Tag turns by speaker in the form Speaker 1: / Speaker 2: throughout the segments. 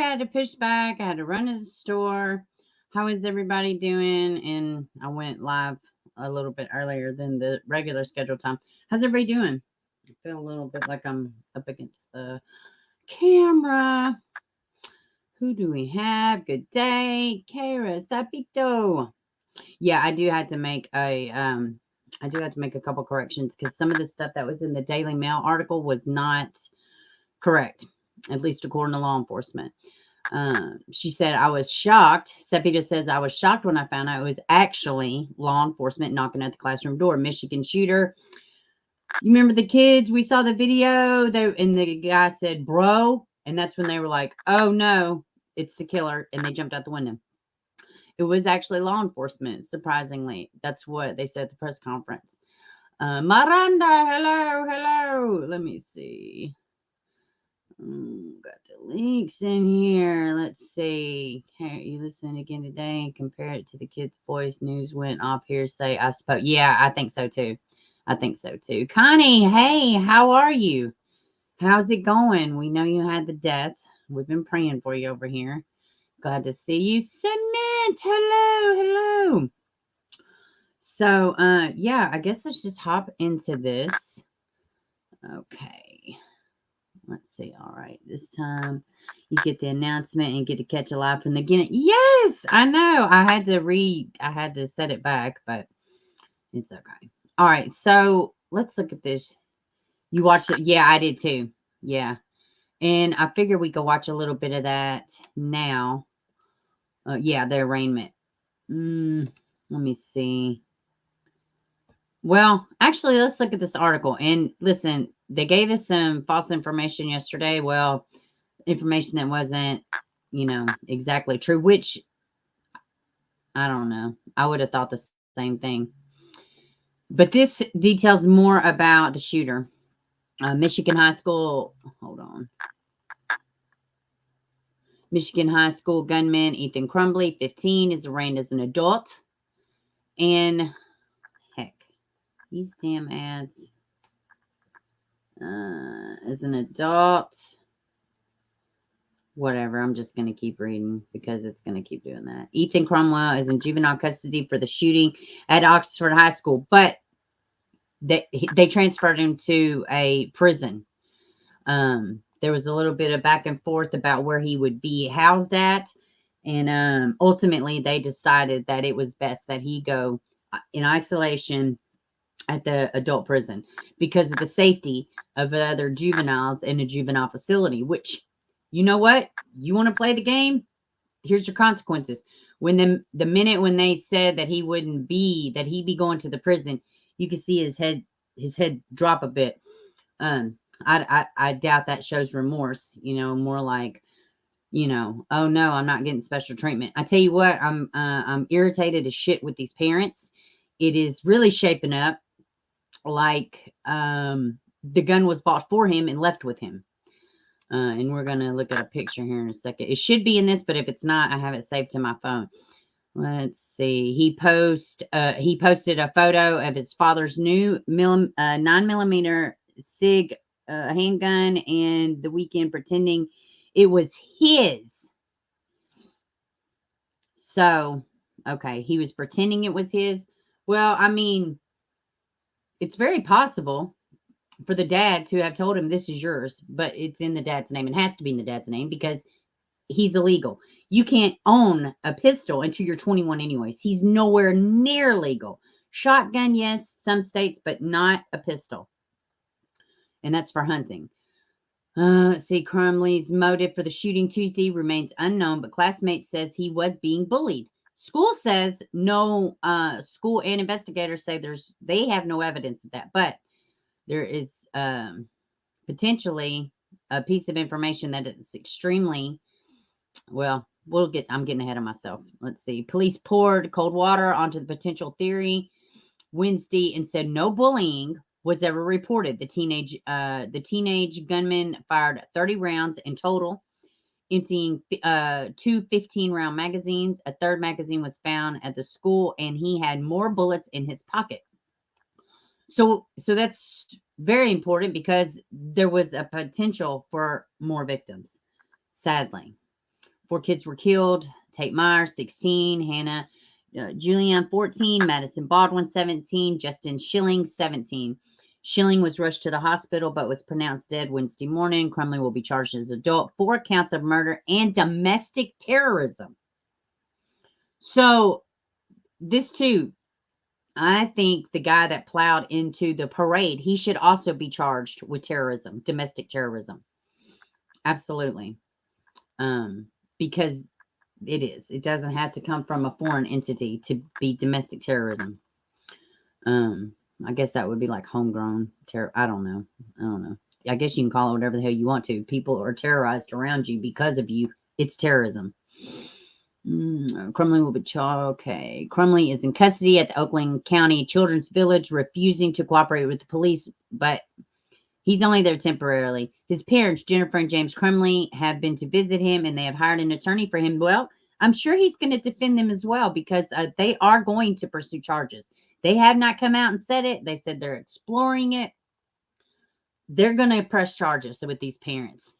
Speaker 1: had to push back. I had to run to the store. How is everybody doing? And I went live a little bit earlier than the regular scheduled time. How's everybody doing? I feel a little bit like I'm up against the camera. Who do we have? Good day, Kara Sapito. Yeah, I do have to make a couple corrections because some of the stuff that was in the Daily Mail article was not correct, at least according to law enforcement. She said, I was shocked. Sepita says, I was shocked when I found out it was actually law enforcement knocking at the classroom door. Michigan shooter. You remember the kids? We saw the video, and the guy said, bro. And that's when they were like, oh no, it's the killer. And they jumped out the window. It was actually law enforcement, surprisingly. That's what they said at the press conference. Miranda, hello. Let me see. Got the links in here. Let's see. Hey, you listen again today and compare it to the kid's voice. News went off hearsay, I suppose. Yeah, I think so too. Connie, hey, how are you? How's it going? We know you had the death. We've been praying for you over here. Glad to see you. Cement, hello. So, yeah, I guess let's just hop into this. Okay. Let's see. All right. This time you get the announcement and get to catch a live from the beginning. Yes, I know. I had to set it back, but it's okay. All right. So let's look at this. You watched it? Yeah, I did too. Yeah. And I figured we could watch a little bit of that now. Yeah, the arraignment. Let me see. Well, actually, let's look at this article. And listen, they gave us some false information yesterday. Well, information that wasn't, exactly true, which I don't know. I would have thought the same thing. But this details more about the shooter. Michigan High School, hold on. Michigan High School gunman Ethan Crumbley, 15, is arraigned as an adult. And heck, these damn ads. As an adult. Whatever, I'm just going to keep reading because it's going to keep doing that. Ethan Cromwell is in juvenile custody for the shooting at Oxford High School, but they transferred him to a prison. There was a little bit of back and forth about where he would be housed at, and ultimately they decided that it was best that he go in isolation at the adult prison because of the safety of other juveniles in a juvenile facility, which, you know what? You want to play the game? Here's your consequences. When the minute when they said that he'd be going to the prison, you could see his head drop a bit. I doubt that shows remorse, more like, oh no, I'm not getting special treatment. I tell you what, I'm irritated as shit with these parents. It is really shaping up like the gun was bought for him and left with him. And we're going to look at a picture here in a second. It should be in this, but if it's not, I have it saved to my phone. Let's see. He posted a photo of his father's new 9mm SIG handgun and the weekend pretending it was his. So, okay, he was pretending it was his. Well, I mean, it's very possible for the dad to have told him this is yours, but it's in the dad's name. It has to be in the dad's name because he's illegal. You can't own a pistol until you're 21 anyways. He's nowhere near legal. Shotgun, yes, some states, but not a pistol. And that's for hunting. Let's see. Crumley's motive for the shooting Tuesday remains unknown, but classmates says he was being bullied. School says no. School and investigators say they have no evidence of that, but there is potentially a piece of information that is extremely, well, I'm getting ahead of myself. Let's see. Police poured cold water onto the potential theory Wednesday and said no bullying was ever reported. The teenage gunman fired 30 rounds in total, emptying two 15-round magazines. A third magazine was found at the school, and he had more bullets in his pocket. So that's very important because there was a potential for more victims, sadly. 4 kids were killed. Tate Meyer, 16. Hannah Julian, 14. Madison Baldwin, 17. Justin Schilling, 17. Schilling was rushed to the hospital but was pronounced dead Wednesday morning. Crumley will be charged as an adult. 4 counts of murder and domestic terrorism. So this too, I think the guy that plowed into the parade, he should also be charged with terrorism, domestic terrorism. Absolutely. Because it is. It doesn't have to come from a foreign entity to be domestic terrorism. I guess that would be like homegrown terror. I don't know. I guess you can call it whatever the hell you want to. People are terrorized around you because of you. It's terrorism. Crumley will be charged. Okay. Crumley is in custody at the Oakland County Children's Village, refusing to cooperate with the police, but he's only there temporarily. His parents, Jennifer and James Crumley, have been to visit him, and they have hired an attorney for him. Well, I'm sure he's going to defend them as well, because they are going to pursue charges. They have not come out and said it. They said they're exploring it. They're going to press charges with these parents.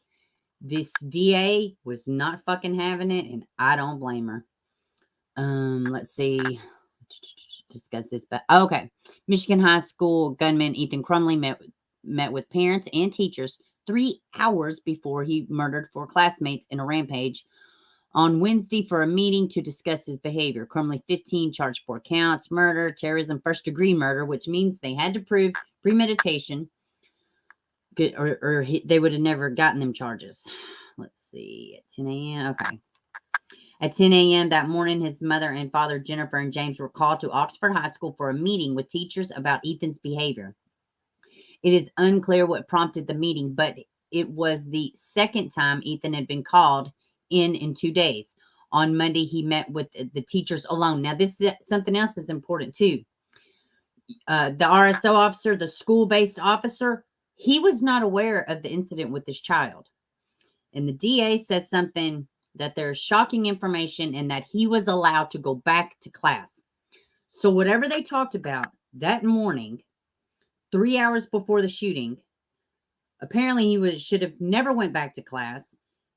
Speaker 1: This DA was not fucking having it, and I don't blame her. Let's see. Discuss this. But okay. Michigan High School gunman Ethan Crumley met with parents and teachers 3 hours before he murdered 4 classmates in a rampage on Wednesday for a meeting to discuss his behavior. Crumley, 15, charged 4 counts: murder, terrorism, first-degree murder, which means they had to prove premeditation, or they would have never gotten them charges. Let's see. At 10 a.m. Okay. At 10 a.m. that morning, his mother and father, Jennifer and James, were called to Oxford High School for a meeting with teachers about Ethan's behavior. It is unclear what prompted the meeting, but it was the second time Ethan had been called in 2 days. On Monday, he met with the teachers alone. Now, this is something else is important too. The RSO officer, the school-based officer, he was not aware of the incident with this child. And the DA says something that there's shocking information and that he was allowed to go back to class. So whatever they talked about that morning, 3 hours before the shooting, apparently he should have never went back to class.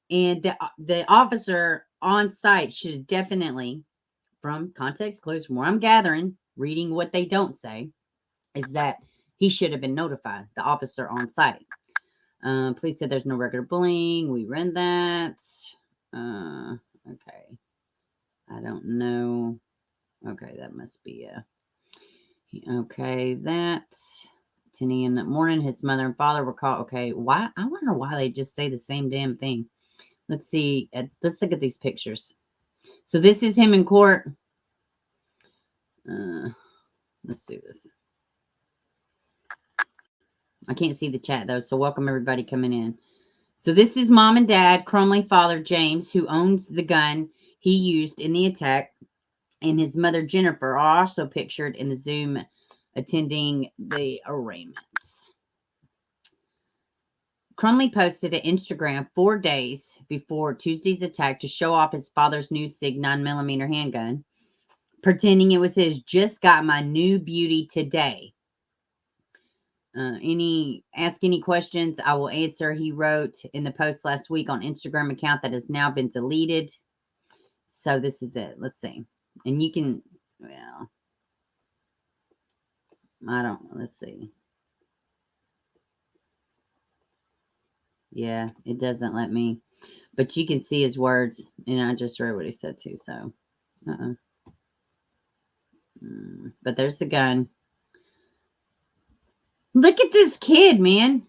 Speaker 1: And the officer on site should have definitely, from context clues, from where I'm gathering, reading what they don't say, is that he should have been notified, the officer on site. Police said there's no record of bullying. We read that. Okay. I don't know. Okay, that must be okay, that's 10 a.m. that morning. His mother and father were called. Okay, why? I wonder why they just say the same damn thing. Let's see. Let's look at these pictures. So this is him in court. Let's do this. I can't see the chat, though, so welcome everybody coming in. So this is mom and dad, Crumley father, James, who owns the gun he used in the attack, and his mother, Jennifer, are also pictured in the Zoom attending the arraignment. Crumley posted an Instagram 4 days before Tuesday's attack to show off his father's new SIG 9mm handgun, pretending it was his. Just got my new beauty today. Ask any questions, I will answer, he wrote in the post last week on Instagram account that has now been deleted. So this is it. Let's see. And you can, well, let's see. Yeah, it doesn't let me, but you can see his words, and I just read what he said too, so, but there's the gun. Look at this kid, man.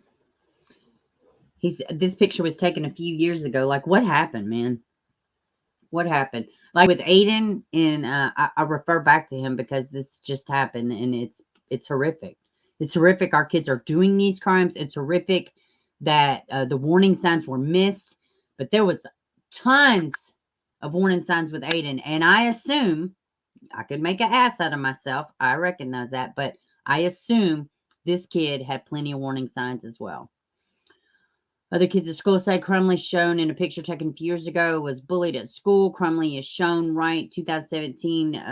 Speaker 1: This picture was taken a few years ago. Like, what happened, man? What happened? Like with Aiden, and I refer back to him because this just happened, and it's horrific. It's horrific. Our kids are doing these crimes. It's horrific that the warning signs were missed, but there was tons of warning signs with Aiden, and I assume I could make an ass out of myself. I recognize that, but I assume this kid had plenty of warning signs as well. Other kids at school say Crumley, shown in a picture taken a few years ago, was bullied at school. Crumley is shown right 2017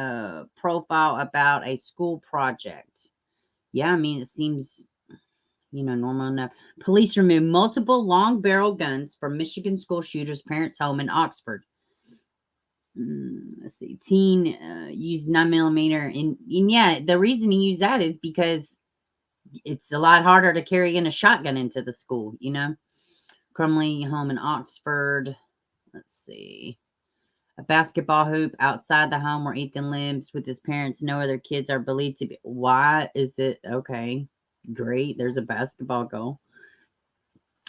Speaker 1: profile about a school project. Yeah, I mean, it seems, normal enough. Police removed multiple long barrel guns from Michigan school shooter's parents' home in Oxford. Let's see. Teen used 9mm. And yeah, the reason he used that is because it's a lot harder to carry in a shotgun into the school, you know. Crumley home in Oxford. Let's see. A basketball hoop outside the home where Ethan lives with his parents. No other kids are believed to be. Why is it? Okay, great. There's a basketball goal.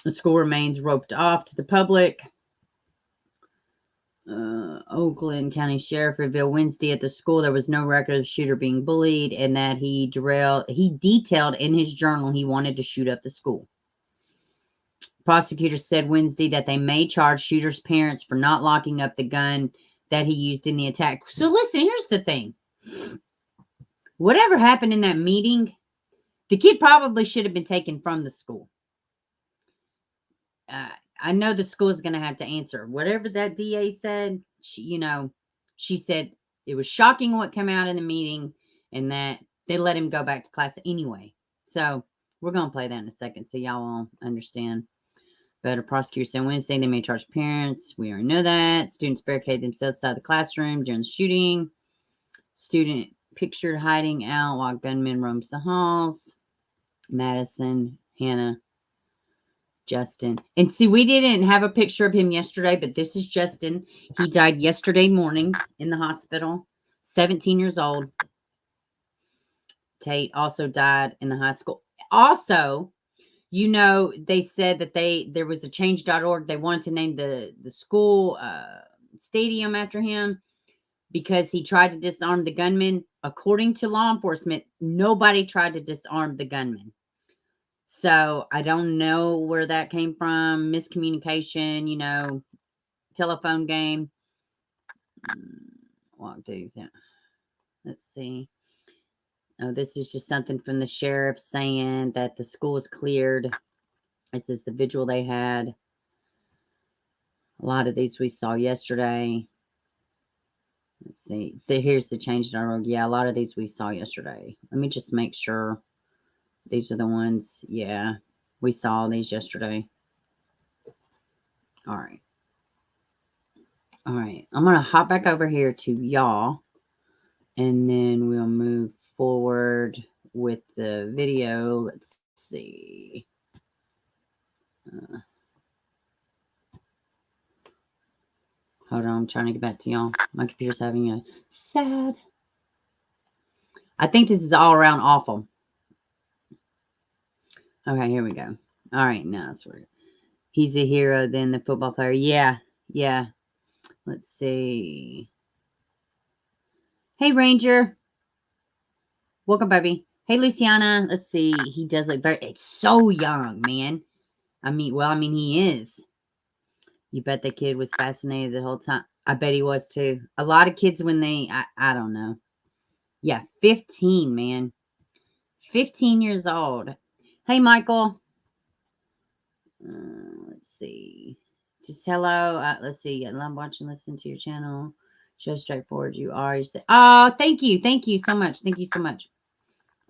Speaker 1: The school remains roped off to the public. Oakland County Sheriff revealed Wednesday at the school there was no record of the shooter being bullied and that he detailed in his journal he wanted to shoot up the school. Prosecutors said Wednesday that they may charge shooter's parents for not locking up the gun that he used in the attack. So listen, here's the thing. Whatever happened in that meeting, the kid probably should have been taken from the school. I know the school is going to have to answer. Whatever that DA said, she said it was shocking what came out in the meeting and that they let him go back to class anyway. So we're going to play that in a second so y'all will understand. But a prosecutor said Wednesday they may charge parents. We already know that. Students barricade themselves outside the classroom during the shooting. Student pictured hiding out while gunman roams the halls. Madison, Hannah, Justin. And see, we didn't have a picture of him yesterday, but this is Justin. He died yesterday morning in the hospital. 17 years old. Tate also died in the high school. Also, they said that there was a change.org. They wanted to name the school stadium after him because he tried to disarm the gunman. According to law enforcement, nobody tried to disarm the gunman. So I don't know where that came from. Miscommunication, telephone game. Walk these out. Let's see. Oh, this is just something from the sheriff saying that the school is cleared. This is the vigil they had. A lot of these we saw yesterday. Let's see. So here's the change.org. Yeah, a lot of these we saw yesterday. Let me just make sure. These are the ones. Yeah, we saw these yesterday. All right. All right. I'm going to hop back over here to y'all. And then we'll move forward with the video. Let's see. Hold on. I'm trying to get back to y'all. My computer's having a sad. I think this is all around awful. Okay, here we go. All right, now that's where he's a hero, then the football player. Yeah. Let's see. Hey, Ranger. Welcome, baby. Hey, Luciana. Let's see. He does look it's so young, man. I mean, he is. You bet the kid was fascinated the whole time. I bet he was, too. A lot of kids when I don't know. Yeah, 15, man. 15 years old. Hey, Michael. Let's see. Just hello. Let's see. I love watching, listen to your channel. So straightforward you are. You say, oh, thank you. Thank you so much. Thank you so much.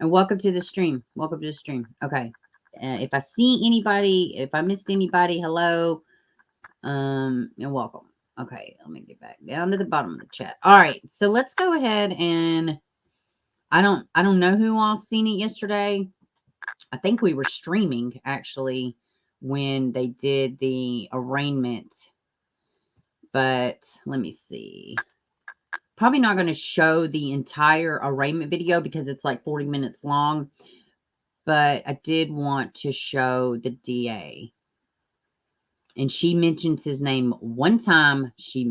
Speaker 1: And welcome to the stream. Welcome to the stream. Okay. If I see anybody, if I missed anybody, hello. And welcome. Okay. Let me get back down to the bottom of the chat. All right. So let's go ahead and I don't know who all seen it yesterday. I think we were streaming actually when they did the arraignment. But let me see. Probably not going to show the entire arraignment video because it's like 40 minutes long. But I did want to show the DA. And she mentions his name one time. She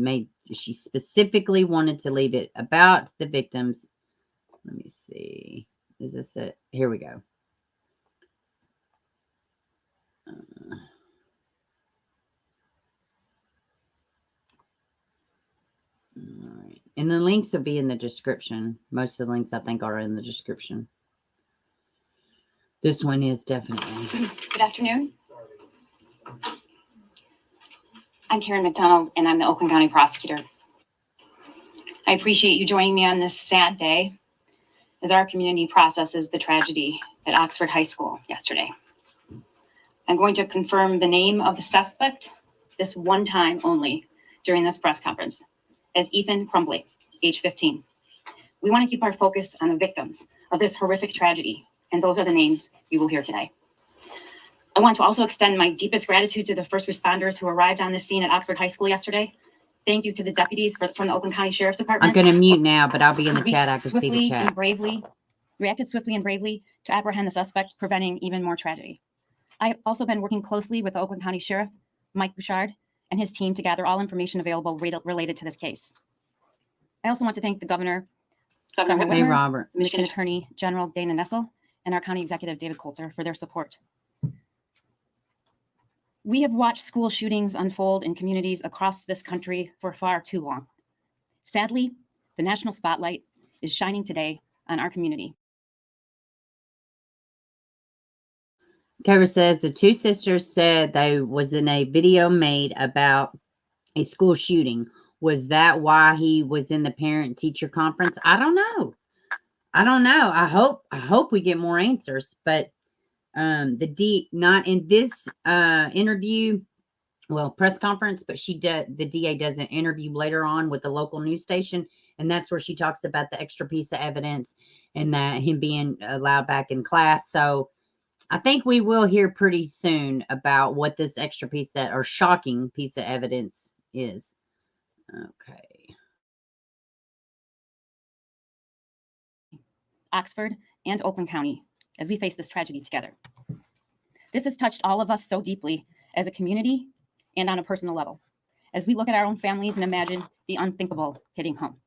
Speaker 1: specifically wanted to leave it about the victims. Let me see. Is this it? Here we go. All right. And the links will be in the description. Most of the links I think are in the description. This one is definitely.
Speaker 2: Good afternoon. I'm Karen McDonald, and I'm the Oakland County Prosecutor. I appreciate you joining me on this sad day as our community processes the tragedy at Oxford High School yesterday. I'm going to confirm the name of the suspect this one time only during this press conference, as Ethan Crumbley, age 15. We want to keep our focus on the victims of this horrific tragedy, and those are the names you will hear today. I want to also extend my deepest gratitude to the first responders who arrived on this scene at Oxford High School yesterday. Thank you to the deputies from the Oakland County Sheriff's Department.
Speaker 1: I'm going to mute now, but I'll be in the chat. I can see the chat.
Speaker 2: Reacted swiftly and bravely to apprehend the suspect, preventing even more tragedy. I have also been working closely with the Oakland County Sheriff, Mike Bouchard, and his team to gather all information available related to this case. I also want to thank the Governor Whitmer,
Speaker 1: hey, Robert,
Speaker 2: Michigan Attorney General Dana Nessel, and our County Executive David Coulter for their support. We have watched school shootings unfold in communities across this country for far too long. Sadly, the national spotlight is shining today on our community.
Speaker 1: Cover says the two sisters said they was in a video made about a school shooting. Was that why he was in the parent-teacher conference? I don't know. I hope we get more answers, but not in this interview, well, press conference, but the DA does an interview later on with the local news station, and that's where she talks about the extra piece of evidence and that him being allowed back in class. So I think we will hear pretty soon about what this extra piece or shocking piece of evidence is. Okay.
Speaker 2: Oxford and Oakland County as we face this tragedy together. This has touched all of us so deeply as a community and on a personal level, as we look at our own families and imagine the unthinkable hitting home.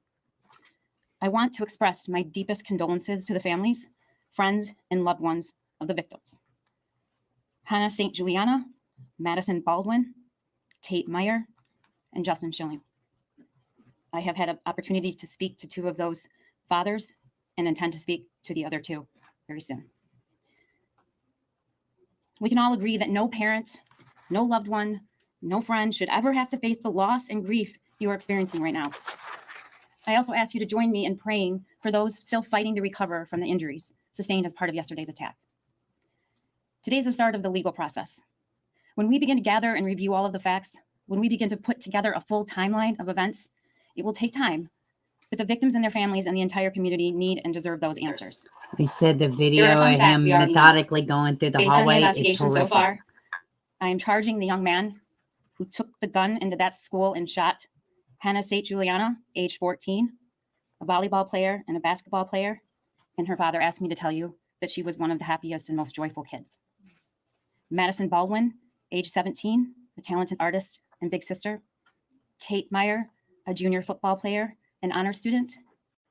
Speaker 2: I want to express my deepest condolences to the families, friends, and loved ones of the victims. Hannah St. Juliana, Madison Baldwin, Tate Meyer, and Justin Schilling. I have had an opportunity to speak to two of those fathers and intend to speak to the other two very soon. We can all agree that no parent, no loved one, no friend should ever have to face the loss and grief you are experiencing right now. I also ask you to join me in praying for those still fighting to recover from the injuries sustained as part of yesterday's attack. Today is the start of the legal process. When we begin to gather and review all of the facts, when we begin to put together a full timeline of events, it will take time, but the victims and their families and the entire community need and deserve those answers.
Speaker 1: They said the video of him methodically going through the hallway is horrific.
Speaker 2: So far, I am charging the young man who took the gun into that school and shot Hannah St. Juliana, age 14, a volleyball player and a basketball player, and her father asked me to tell you that she was one of the happiest and most joyful kids. Madison Baldwin, age 17, a talented artist and big sister. Tate Meyer, a junior football player and honor student.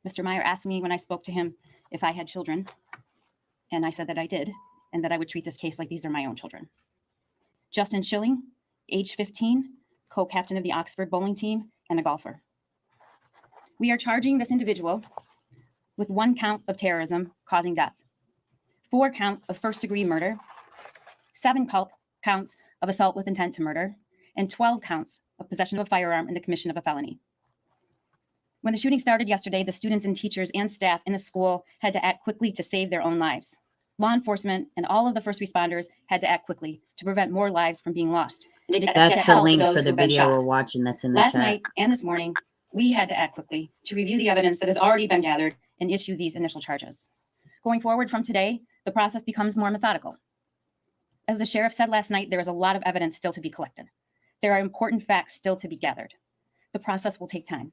Speaker 2: Mr. Meyer asked me when I spoke to him if I had children, and I said that I did, and that I would treat this case like these are my own children. Justin Schilling, age 15, co-captain of the Oxford bowling team and a golfer. We are charging this individual with 1 count of terrorism causing death, 4 counts of first-degree murder, 7 counts of assault with intent to murder, and 12 counts of possession of a firearm and the commission of a felony. When the shooting started yesterday, the students and teachers and staff in the school had to act quickly to save their own lives. Law enforcement and all of the first responders had to act quickly to prevent more lives from being lost.
Speaker 1: That's the link for the video we're watching that's in the chat.
Speaker 2: Last night and this morning, we had to act quickly to review the evidence that has already been gathered and issue these initial charges. Going forward from today, the process becomes more methodical. As the sheriff said last night, there is a lot of evidence still to be collected. There are important facts still to be gathered. The process will take time.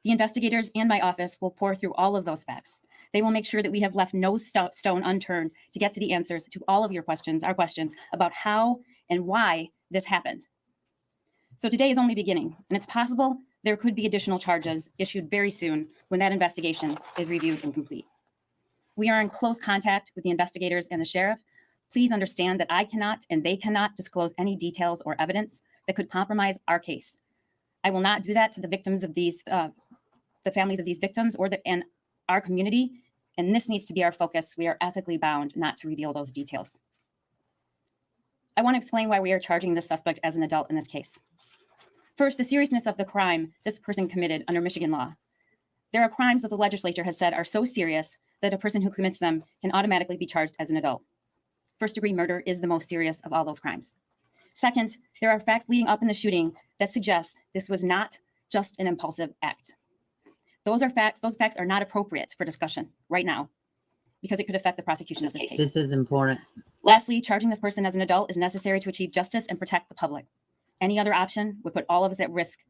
Speaker 2: The investigators and my office will pour through all of those facts. They will make sure that we have left no stone unturned to get to the answers to all of your questions, our questions about how and why this happened. So today is only beginning, and it's possible there could be additional charges issued very soon when that investigation is reviewed and complete. We are in close contact with the investigators and the sheriff. Please understand that I cannot and they cannot disclose any details or evidence that could compromise our case. I will not do that to the victims of these, the families of these victims and our community, and this needs to be our focus. We are ethically bound not to reveal those details. I want to explain why we are charging this suspect as an adult in this case. First, the seriousness of the crime this person committed under Michigan law. There are crimes that the legislature has said are so serious that a person who commits them can automatically be charged as an adult. First-degree murder is the most serious of all those crimes. Second, there are facts leading up in the shooting that suggest this was not just an impulsive act. Those are facts. Those facts are not appropriate for discussion right now because it could affect the prosecution of this case.
Speaker 1: This is important.
Speaker 2: Lastly, charging this person as an adult is necessary to achieve justice and protect the public. Any other option would put all of us at risk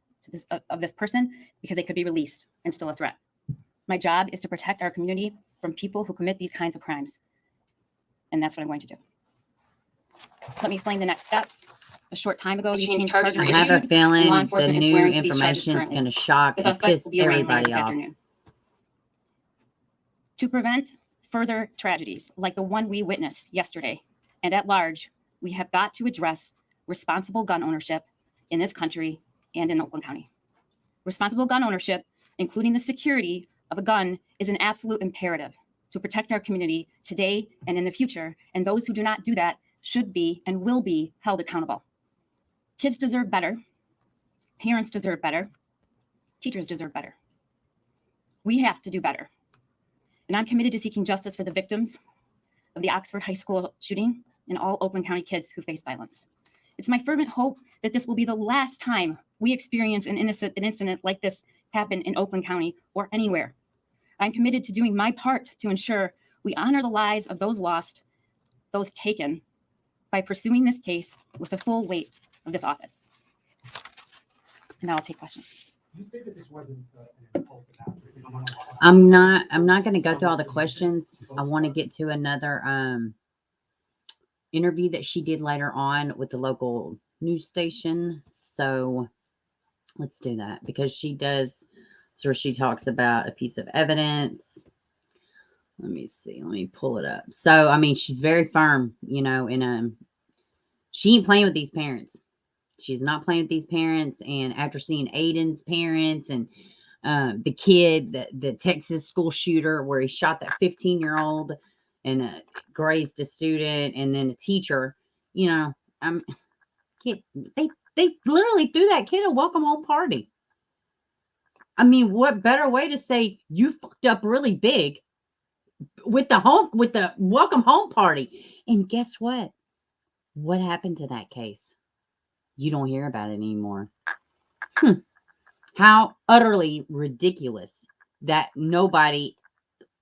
Speaker 2: of this person because they could be released and still a threat. My job is to protect our community from people who commit these kinds of crimes. And that's what I'm going to do. Let me explain the next steps. A short time ago, these changed charges were
Speaker 1: I have
Speaker 2: issued,
Speaker 1: a feeling
Speaker 2: law
Speaker 1: the
Speaker 2: enforcement is
Speaker 1: new
Speaker 2: swearing to these charges
Speaker 1: information is
Speaker 2: currently.
Speaker 1: going to shock
Speaker 2: The
Speaker 1: and
Speaker 2: suspect
Speaker 1: piss
Speaker 2: will be arraigned later
Speaker 1: everybody
Speaker 2: this
Speaker 1: off.
Speaker 2: afternoon. To prevent further tragedies like the one we witnessed yesterday and at large, we have got to address responsible gun ownership in this country and in Oakland County. Responsible gun ownership, including the security of a gun, is an absolute imperative to protect our community today and in the future, and those who do not do that should be and will be held accountable. Kids deserve better. Parents deserve better. Teachers deserve better. We have to do better. And I'm committed to seeking justice for the victims of the Oxford High School shooting and all Oakland County kids who face violence. It's my fervent hope that this will be the last time we experience an incident like this happen in Oakland County or anywhere. I'm committed to doing my part to ensure we honor the lives of those lost, those taken, by pursuing this case with the full weight of this office. And now I'll take questions.
Speaker 3: You say that this wasn't an impulsive act.
Speaker 1: I'm not going to go through all the questions. I want to get to another interview that she did later on with the local news station. So let's do that because she does. So she talks about a piece of evidence. Let me see. Let me pull it up. So, I mean, she's very firm, you know, she ain't playing with these parents. She's not playing with these parents. And after seeing Aiden's parents and the kid, the Texas school shooter where he shot that 15-year-old and grazed a student and then a teacher, you know, they literally threw that kid a welcome home party. I mean, what better way to say you fucked up really big with the welcome home party? And guess what? What happened to that case? You don't hear about it anymore. How utterly ridiculous that nobody,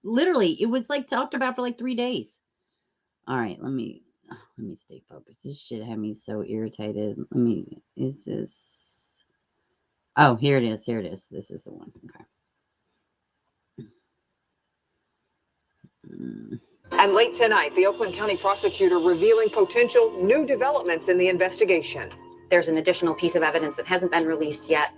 Speaker 1: literally, it was like talked about for like 3 days. All right, let me stay focused. This shit had me so irritated. Is this? Oh, here it is. This is the one. Okay.
Speaker 4: And late tonight, the Oakland County prosecutor revealing potential new developments in the investigation.
Speaker 2: There's an additional piece of evidence that hasn't been released yet.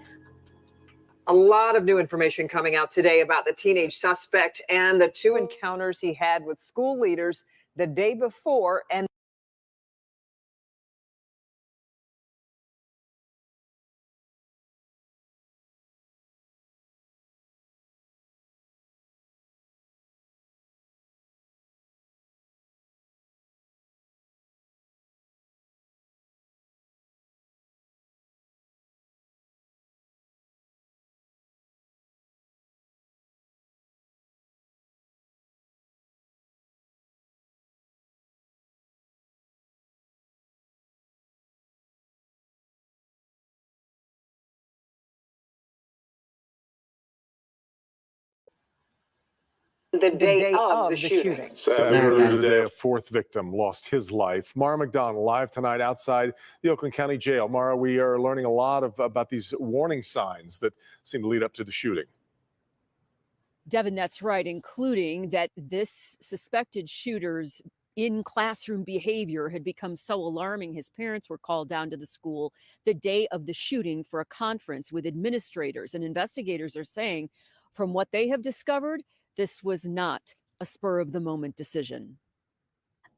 Speaker 4: A lot of new information coming out today about the teenage suspect and the two encounters he had with school leaders the day before and the day of the shooting.
Speaker 5: Sadly, earlier today, a fourth victim lost his life. Mara McDonald live tonight outside the Oakland County Jail. Mara, we are learning a lot about these warning signs that seem to lead up to the shooting.
Speaker 6: Devin, that's right, including that this suspected shooter's in-classroom behavior had become so alarming. His parents were called down to the school the day of the shooting for a conference with administrators, and investigators are saying, from what they have discovered, this was not a spur-of-the-moment decision.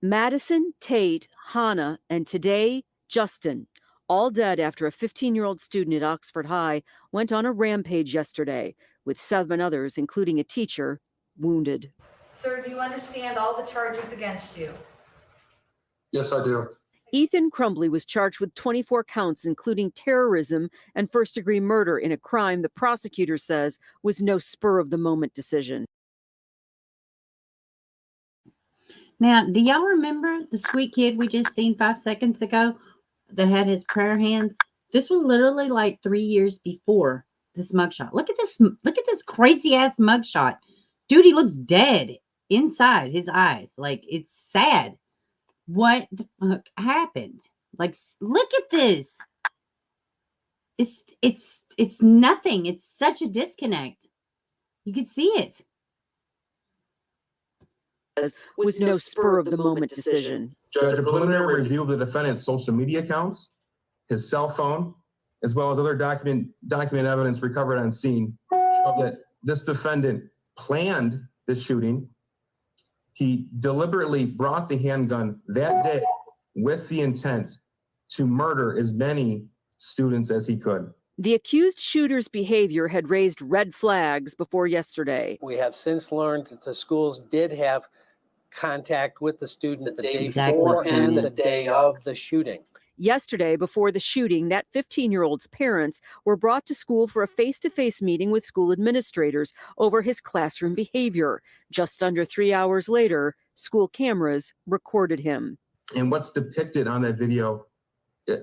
Speaker 6: Madison, Tate, Hannah, and today, Justin, all dead after a 15-year-old student at Oxford High went on a rampage yesterday, with 7 others, including a teacher, wounded.
Speaker 7: Sir, do you understand all the charges against you?
Speaker 8: Yes, I do.
Speaker 6: Ethan Crumbley was charged with 24 counts, including terrorism and first-degree murder in a crime the prosecutor says was no spur-of-the-moment decision.
Speaker 1: Now, do y'all remember the sweet kid we just seen 5 seconds ago that had his prayer hands? This was literally like 3 years before this mugshot. Look at this. Look at this crazy ass mugshot. Dude, he looks dead inside his eyes. Like, it's sad. What the fuck happened? Like, look at this. It's nothing. It's such a disconnect. You can see it.
Speaker 6: Was no spur of the moment decision.
Speaker 9: Judge, a preliminary review of the defendant's social media accounts, his cell phone, as well as other document evidence recovered on scene, showed that this defendant planned this shooting. He deliberately brought the handgun that day with the intent to murder as many students as he could.
Speaker 6: The accused shooter's behavior had raised red flags before yesterday.
Speaker 10: We have since learned that the schools did have contact with the student the day
Speaker 1: Exactly.
Speaker 10: before and the day of the shooting.
Speaker 6: Yesterday, before the shooting, that 15-year-old's parents were brought to school for a face-to-face meeting with school administrators over his classroom behavior. Just under 3 hours later, school cameras recorded him.
Speaker 9: And what's depicted on that video,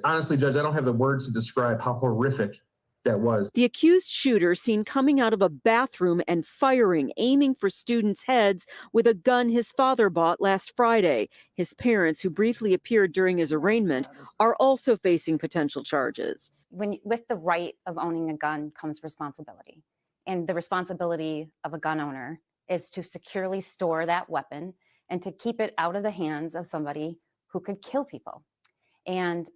Speaker 9: honestly, Judge, I don't have the words to describe how horrific that was.
Speaker 6: The accused shooter seen coming out of a bathroom and firing, aiming for students' heads with a gun his father bought last Friday. His parents, who briefly appeared during his arraignment, are also facing potential charges.
Speaker 2: With the right of owning a gun comes responsibility. And the responsibility of a gun owner is to securely store that weapon and to keep it out of the hands of somebody who could kill people. And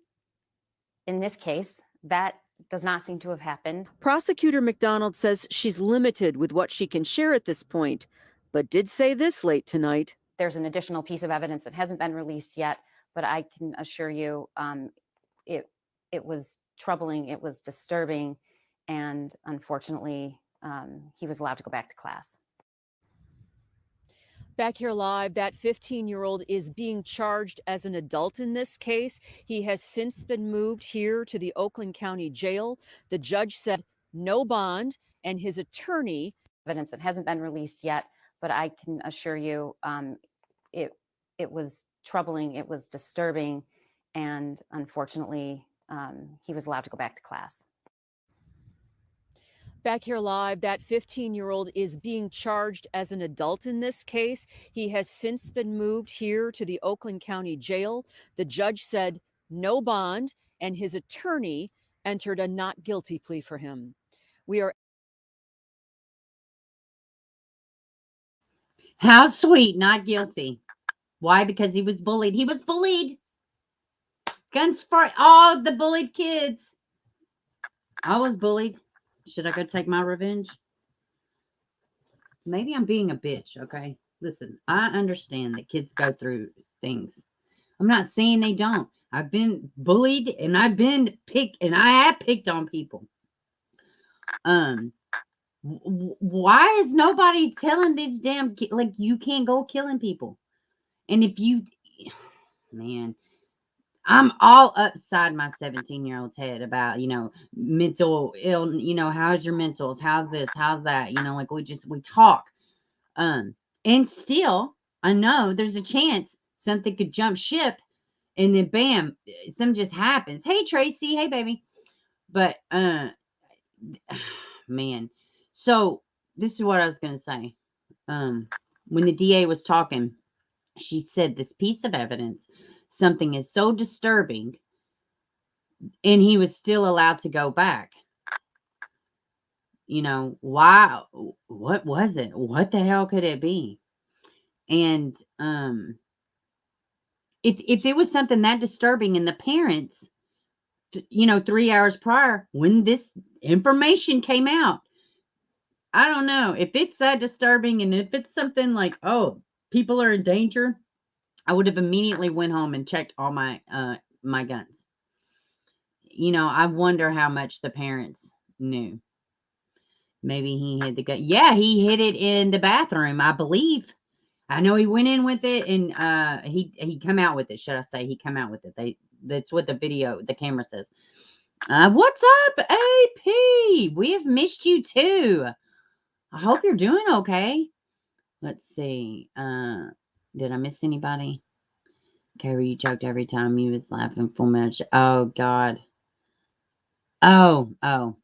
Speaker 2: in this case, that does not seem to have happened.
Speaker 6: Prosecutor McDonald says she's limited with what she can share at this point, but did say this late tonight.
Speaker 2: There's an additional piece of evidence that hasn't been released yet, but I can assure you it was troubling, it was disturbing, and unfortunately, he was allowed to go back to class.
Speaker 6: Back here live, that 15-year-old is being charged as an adult in this case. He has since been moved here to the Oakland County Jail. The judge said no bond, and his attorney.
Speaker 2: Evidence that hasn't been released yet, but I can assure you it was troubling, it was disturbing, and unfortunately, he was allowed to go back to class.
Speaker 6: Back here live, that 15-year-old is being charged as an adult in this case. He has since been moved here to the Oakland County Jail. The judge said no bond, and his attorney entered a not guilty plea for him. We are.
Speaker 1: How sweet, not guilty. Why? Because he was bullied. He was bullied. Guns for all the bullied kids. I was bullied. Should I go take my revenge? Maybe I'm being a bitch, okay? Listen, I understand that kids go through things. I'm not saying they don't. I've been bullied and I've been picked and I have picked on people. Why is nobody telling these damn kids, like, you can't go killing people? And if you, man, I'm all upside my 17-year-old's head about, mental ill, how's your mentals? How's this? How's that? Like we talk. And still, I know there's a chance something could jump ship and then bam, something just happens. Hey, Tracy. Hey, baby. But, man. So this is what I was going to say. When the DA was talking, she said this piece of evidence, something is so disturbing, and he was still allowed to go back. Why? What was it? What the hell could it be? And if it was something that disturbing, and the parents, 3 hours prior, when this information came out, I don't know if it's that disturbing, and if it's something like, oh, people are in danger, I would have immediately went home and checked all my my guns. I wonder how much the parents knew. Maybe he hid the gun. Yeah, he hid it in the bathroom, I believe. I know he went in with it, and he come out with it. Should I say he come out with it? That's what the camera says. What's up, AP? We have missed you too. I hope you're doing okay. Let's see. Did I miss anybody? Carrie, you joked every time you was laughing full much. Oh, God. Oh.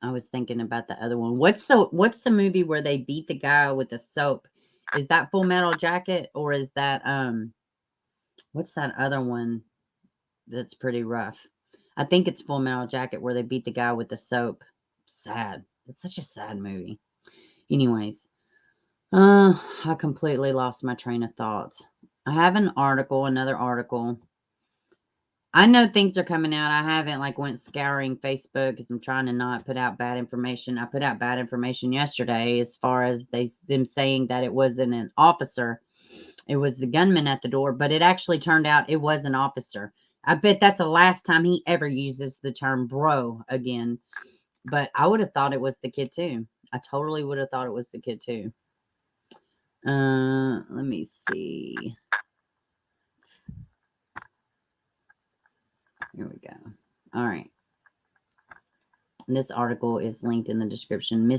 Speaker 1: I was thinking about the other one. What's the movie where they beat the guy with the soap? Is that Full Metal Jacket, or is that what's that other one that's pretty rough? I think it's Full Metal Jacket where they beat the guy with the soap. Sad. It's such a sad movie. Anyways, I completely lost my train of thoughts. I have another article. I know things are coming out. I haven't went scouring Facebook because I'm trying to not put out bad information. I put out bad information yesterday as far as them saying that it wasn't an officer. It was the gunman at the door, but it actually turned out it was an officer. I bet that's the last time he ever uses the term bro again. But I would have thought it was the kid too. I totally would have thought it was the kid too. Let me see. Here we go. All right. And this article is linked in the description.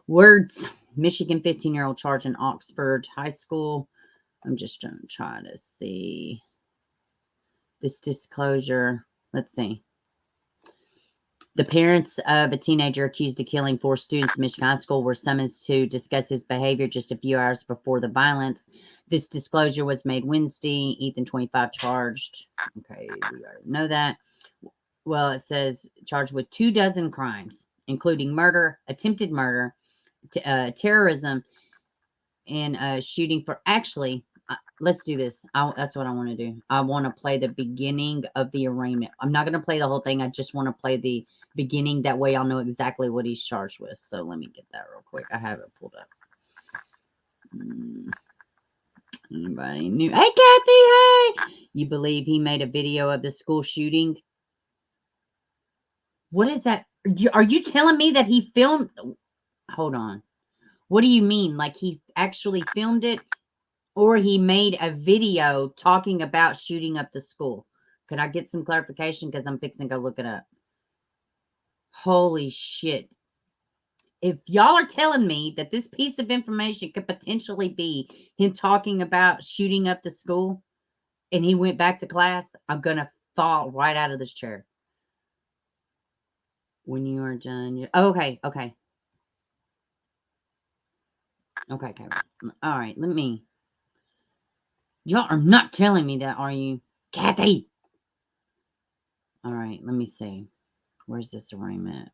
Speaker 1: Words. Michigan 15-year-old charged in Oxford High School. I'm just trying to try to see this disclosure. Let's see. The parents of a teenager accused of killing 4 students in Michigan High School were summoned to discuss his behavior just a few hours before the violence. This disclosure was made Wednesday. Ethan, 25, charged. Okay, we already know that. Well, it says charged with 24 crimes, including murder, attempted murder, terrorism, and shooting for. Actually, let's do this. That's what I want to do. I want to play the beginning of the arraignment. I'm not going to play the whole thing. I just want to play the beginning. That way I'll know exactly what he's charged with. So let me get that real quick. I have it pulled up. Anybody new? Hey, Kathy. Hey. You believe he made a video of the school shooting? What is that? Are you telling me that he filmed? Hold on. What do you mean? Like he actually filmed it? Or he made a video talking about shooting up the school? Could I get some clarification? Because I'm fixing to go look it up. Holy shit. If y'all are telling me that this piece of information could potentially be him talking about shooting up the school and he went back to class, I'm going to fall right out of this chair. When you are done. Okay. Okay. Okay. All right. Y'all are not telling me that, are you? Kathy. All right. Let me see. Where's this arraignment?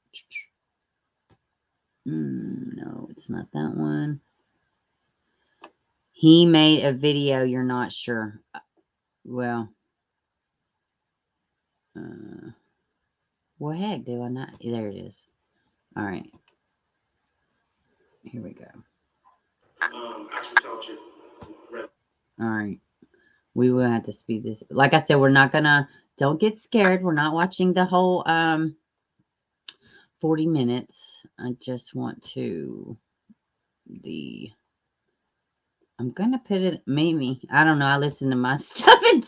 Speaker 1: No, it's not that one. He made a video. You're not sure. Well, heck, do I not? There it is. All right. Here we go. All right. We will have to speed this. Like I said, we're not gonna. Don't get scared. We're not watching the whole 40 minutes. I just want to I'm gonna put it maybe. I don't know. I listen to my stuff in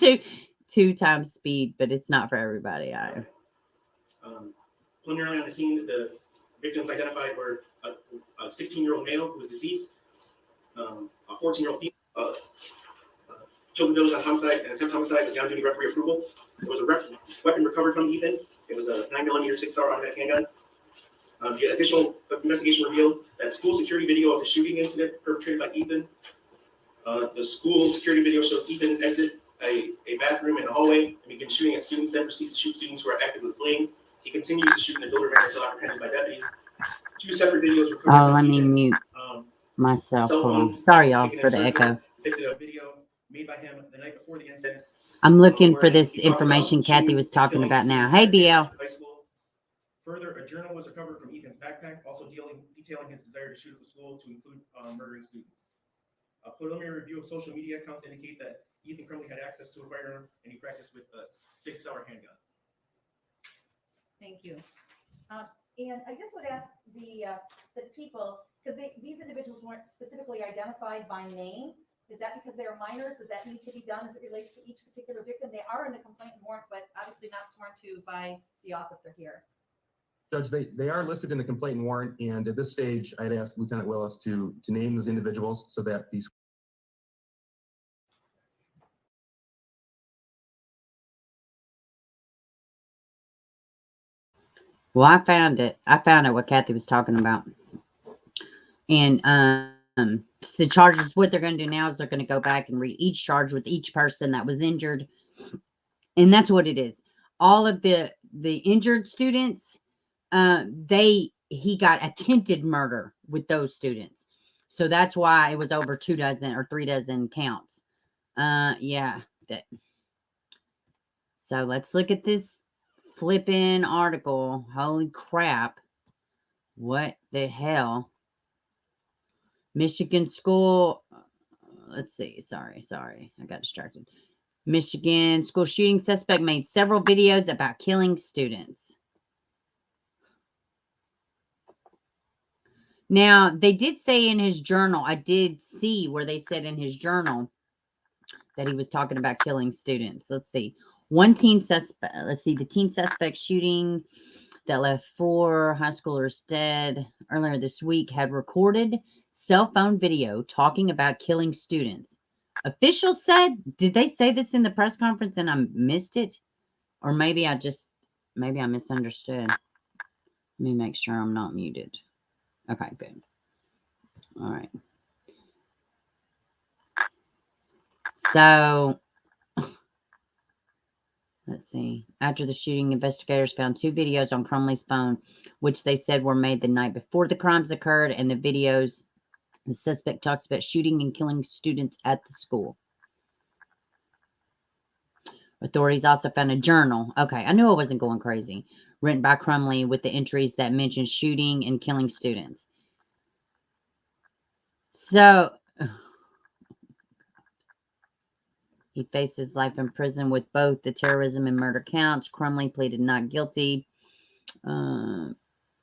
Speaker 1: two times speed, but it's not for everybody.
Speaker 11: Preliminarily on the scene, the victims identified were a 16-year-old male who was deceased, a 14-year-old female, children village on homicide and attempt homicide with down-duty referee approval. There was a weapon recovered from Ethan. It was a 9mm 6-hour automatic handgun. The additional investigation revealed that school security video of the shooting incident perpetrated by Ethan. The school security video shows Ethan exit a bathroom in a hallway and begin shooting at students, then proceeds to shoot students who are actively fleeing. He continues to shoot in the builder van until apprehended by deputies. 2 separate videos recovered.
Speaker 1: Oh, let me mute myself. Hold on. Sorry, y'all, for the echo.
Speaker 11: Depicted a video made by him the night before the incident.
Speaker 1: I'm looking for this information Kathy was talking about now. Hey, BL.
Speaker 11: Further, a journal was recovered from Ethan's backpack, also detailing his desire to shoot at the school to include murdering students. A preliminary review of social media accounts indicate that Ethan Crumley had access to a firearm and he practiced with a 6-hour handgun.
Speaker 7: Thank you. And I just would ask the people, because these individuals weren't specifically identified by name. Is that because they are minors? Does that need to be done as it relates to each particular victim? They are in the complaint warrant, but obviously not sworn to by the officer here.
Speaker 9: Judge, they are listed in the complaint warrant, and at this stage, I'd ask Lieutenant Willis to name those individuals so that these.
Speaker 1: Well, I found it. I found out what Kathy was talking about. And the charges, what they're going to do now is they're going to go back and read each charge with each person that was injured. And that's what it is. All of the injured students, he got attempted murder with those students. So that's why it was over 2 dozen or 3 dozen counts. Yeah. So let's look at this flipping article. Holy crap. What the hell? Michigan school. Let's see. Sorry. I got distracted. Michigan school shooting suspect made several videos about killing students. Now, they did say in his journal, I did see where they said in his journal that he was talking about killing students. Let's see. One teen suspect, the teen suspect shooting that left 4 high schoolers dead earlier this week had recorded cell phone video talking about killing students. Officials said, did they say this in the press conference and I missed it? Or maybe I misunderstood. Let me make sure I'm not muted. Okay, good. All right. So, let's see. After the shooting, investigators found 2 videos on Crumley's phone, which they said were made the night before the crimes occurred. And the videos, the suspect talks about shooting and killing students at the school. Authorities also found a journal. Okay, I knew I wasn't going crazy. Written by Crumley with the entries that mentioned shooting and killing students. So, he faces life in prison with both the terrorism and murder counts. Crumley pleaded not guilty.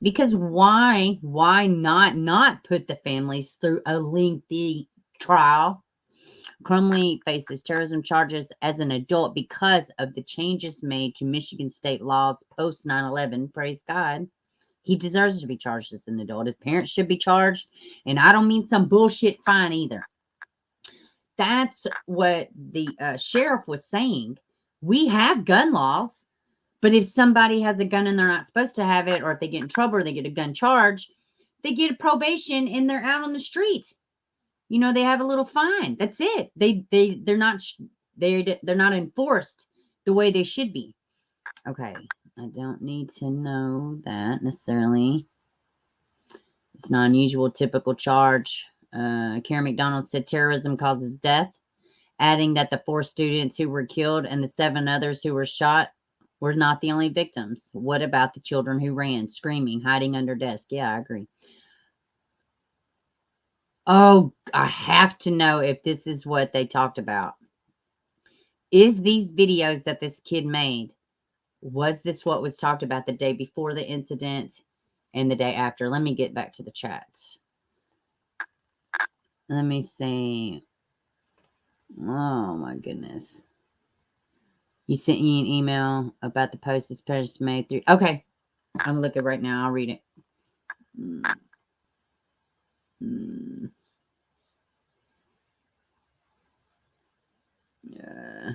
Speaker 1: Because why not put the families through a lengthy trial? Crumley faces terrorism charges as an adult because of the changes made to Michigan state laws post 9/11. Praise God. He deserves to be charged as an adult. His parents should be charged. And I don't mean some bullshit fine either. That's what the sheriff was saying. We have gun laws, but if somebody has a gun and they're not supposed to have it, or if they get in trouble or they get a gun charge, they get a probation and they're out on the street. You know, they have a little fine. That's it. They're not enforced the way they should be. Okay, I don't need to know that necessarily. It's not unusual, typical charge. Karen McDonald said terrorism causes death, adding that the 4 students who were killed and the 7 others who were shot were not the only victims. What about the children who ran, screaming, hiding under desks? Yeah, I agree. Oh, I have to know if this is what they talked about. Is these videos that this kid made, was this what was talked about the day before the incident and the day after? Let me get back to the chats. Let me see. Oh, my goodness. You sent me an email about the post this post made through. Okay. I'm looking right now. I'll read it. Yeah.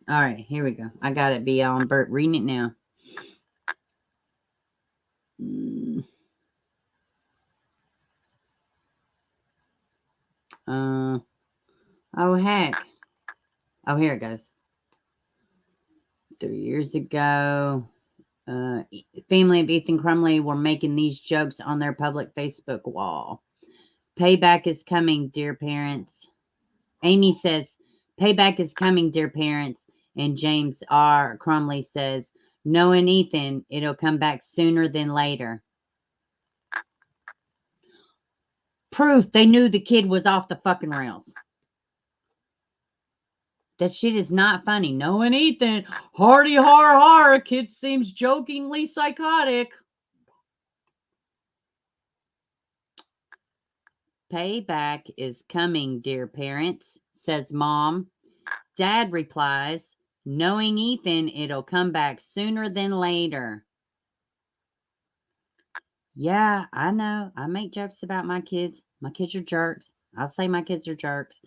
Speaker 1: All right. Here we go. I got it, B. I'm reading it now. Oh, heck. Oh, here it goes. 3 years ago, family of Ethan Crumley were making these jokes on their public Facebook wall. Payback is coming, dear parents. Amy says, payback is coming, dear parents. And James R. Crumley says, knowing Ethan, it'll come back sooner than later. Proof they knew the kid was off the fucking rails. That shit is not funny. Knowing Ethan, hardy har har, kid seems jokingly psychotic. Payback is coming, dear parents, says Mom. Dad replies, knowing Ethan, it'll come back sooner than later. Yeah, I know. I make jokes about my kids. My kids are jerks. I'll say my kids are jerks.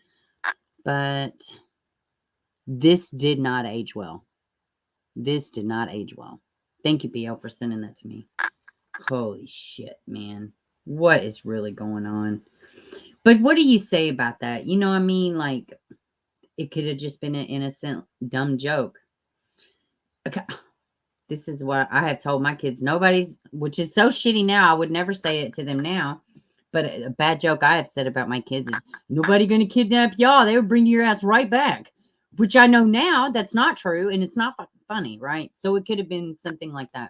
Speaker 1: But this did not age well. This did not age well. Thank you, BL, for sending that to me. Holy shit, man. What is really going on? But what do you say about that? You know what I mean? Like, it could have just been an innocent, dumb joke. Okay. This is what I have told my kids. Nobody's, which is so shitty now. I would never say it to them now. But a bad joke I have said about my kids is, nobody going to kidnap y'all. They would bring your ass right back. Which I know now that's not true. And it's not funny, right? So it could have been something like that.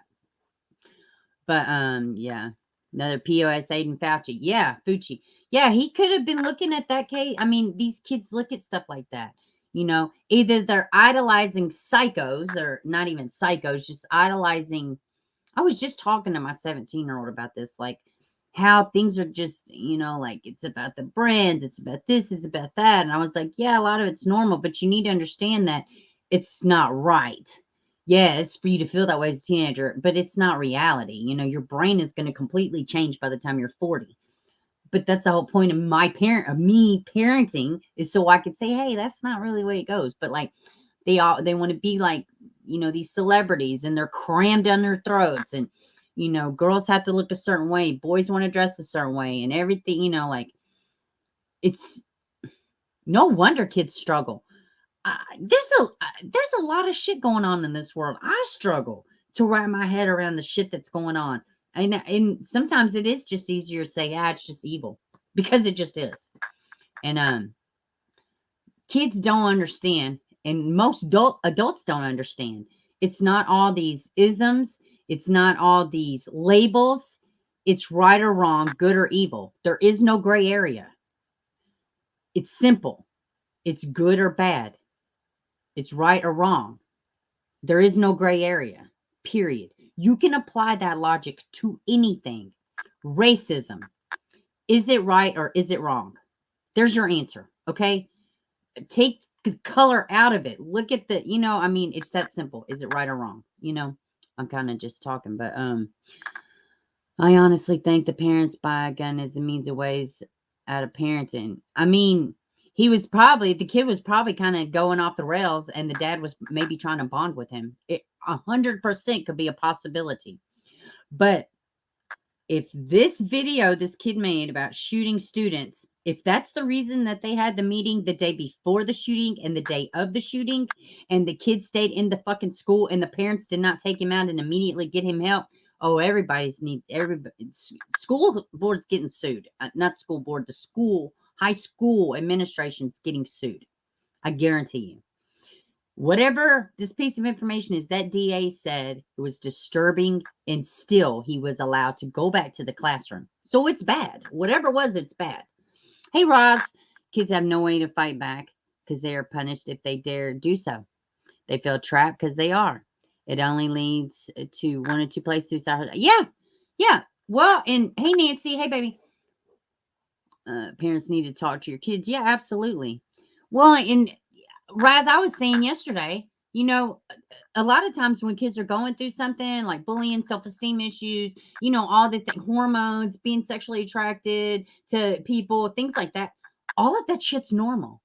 Speaker 1: But, yeah. Another POS Aiden Fauci. Yeah, Fucci. Yeah, he could have been looking at that case. I mean, these kids look at stuff like that. You know, either they're idolizing psychos or not even psychos, just idolizing. I was just talking to my 17-year-old about this, like how things are just, you know, like it's about the brands, it's about this, it's about that. And I was like, yeah, a lot of it's normal, but you need to understand that it's not right. Yeah, it's for you to feel that way as a teenager, but it's not reality. You know, your brain is going to completely change by the time you're 40. But that's the whole point of me parenting is so I could say, hey, that's not really the way it goes. But like they want to be like, you know, these celebrities and they're crammed down their throats. And, you know, girls have to look a certain way. Boys want to dress a certain way and everything, you know, like it's no wonder kids struggle. There's a lot of shit going on in this world. I struggle to wrap my head around the shit that's going on. And sometimes it is just easier to say, it's just evil because it just is. And kids don't understand, and most adults don't understand. It's not all these isms. It's not all these labels. It's right or wrong, good or evil. There is no gray area. It's simple. It's good or bad. It's right or wrong. There is no gray area, period. You can apply that logic to anything. Racism. Is it right or is it wrong? There's your answer, okay? Take the color out of it. Look at the, you know, I mean, it's that simple. Is it right or wrong? You know, I'm kind of just talking, but I honestly think the parents buy a gun as a means of ways out of parenting. I mean, the kid was probably kind of going off the rails and the dad was maybe trying to bond with him. It 100% could be a possibility. But if this video this kid made about shooting students, if that's the reason that they had the meeting the day before the shooting and the day of the shooting, and the kid stayed in the fucking school and the parents did not take him out and immediately get him help, everybody, school board's getting sued. Not school board, the school, high school administration's getting sued. I guarantee you. Whatever this piece of information is, that DA said it was disturbing, and still he was allowed to go back to the classroom. So it's bad. Whatever it was, it's bad. Hey, Roz, kids have no way to fight back because they are punished if they dare do so. They feel trapped because they are. It only leads to one or two places suicide. Yeah. Well, and hey, Nancy. Hey, baby. Parents need to talk to your kids. Yeah, absolutely. Well, and Raz, I was saying yesterday, you know, a lot of times when kids are going through something like bullying, self-esteem issues, you know, all the hormones, being sexually attracted to people, things like that, all of that shit's normal.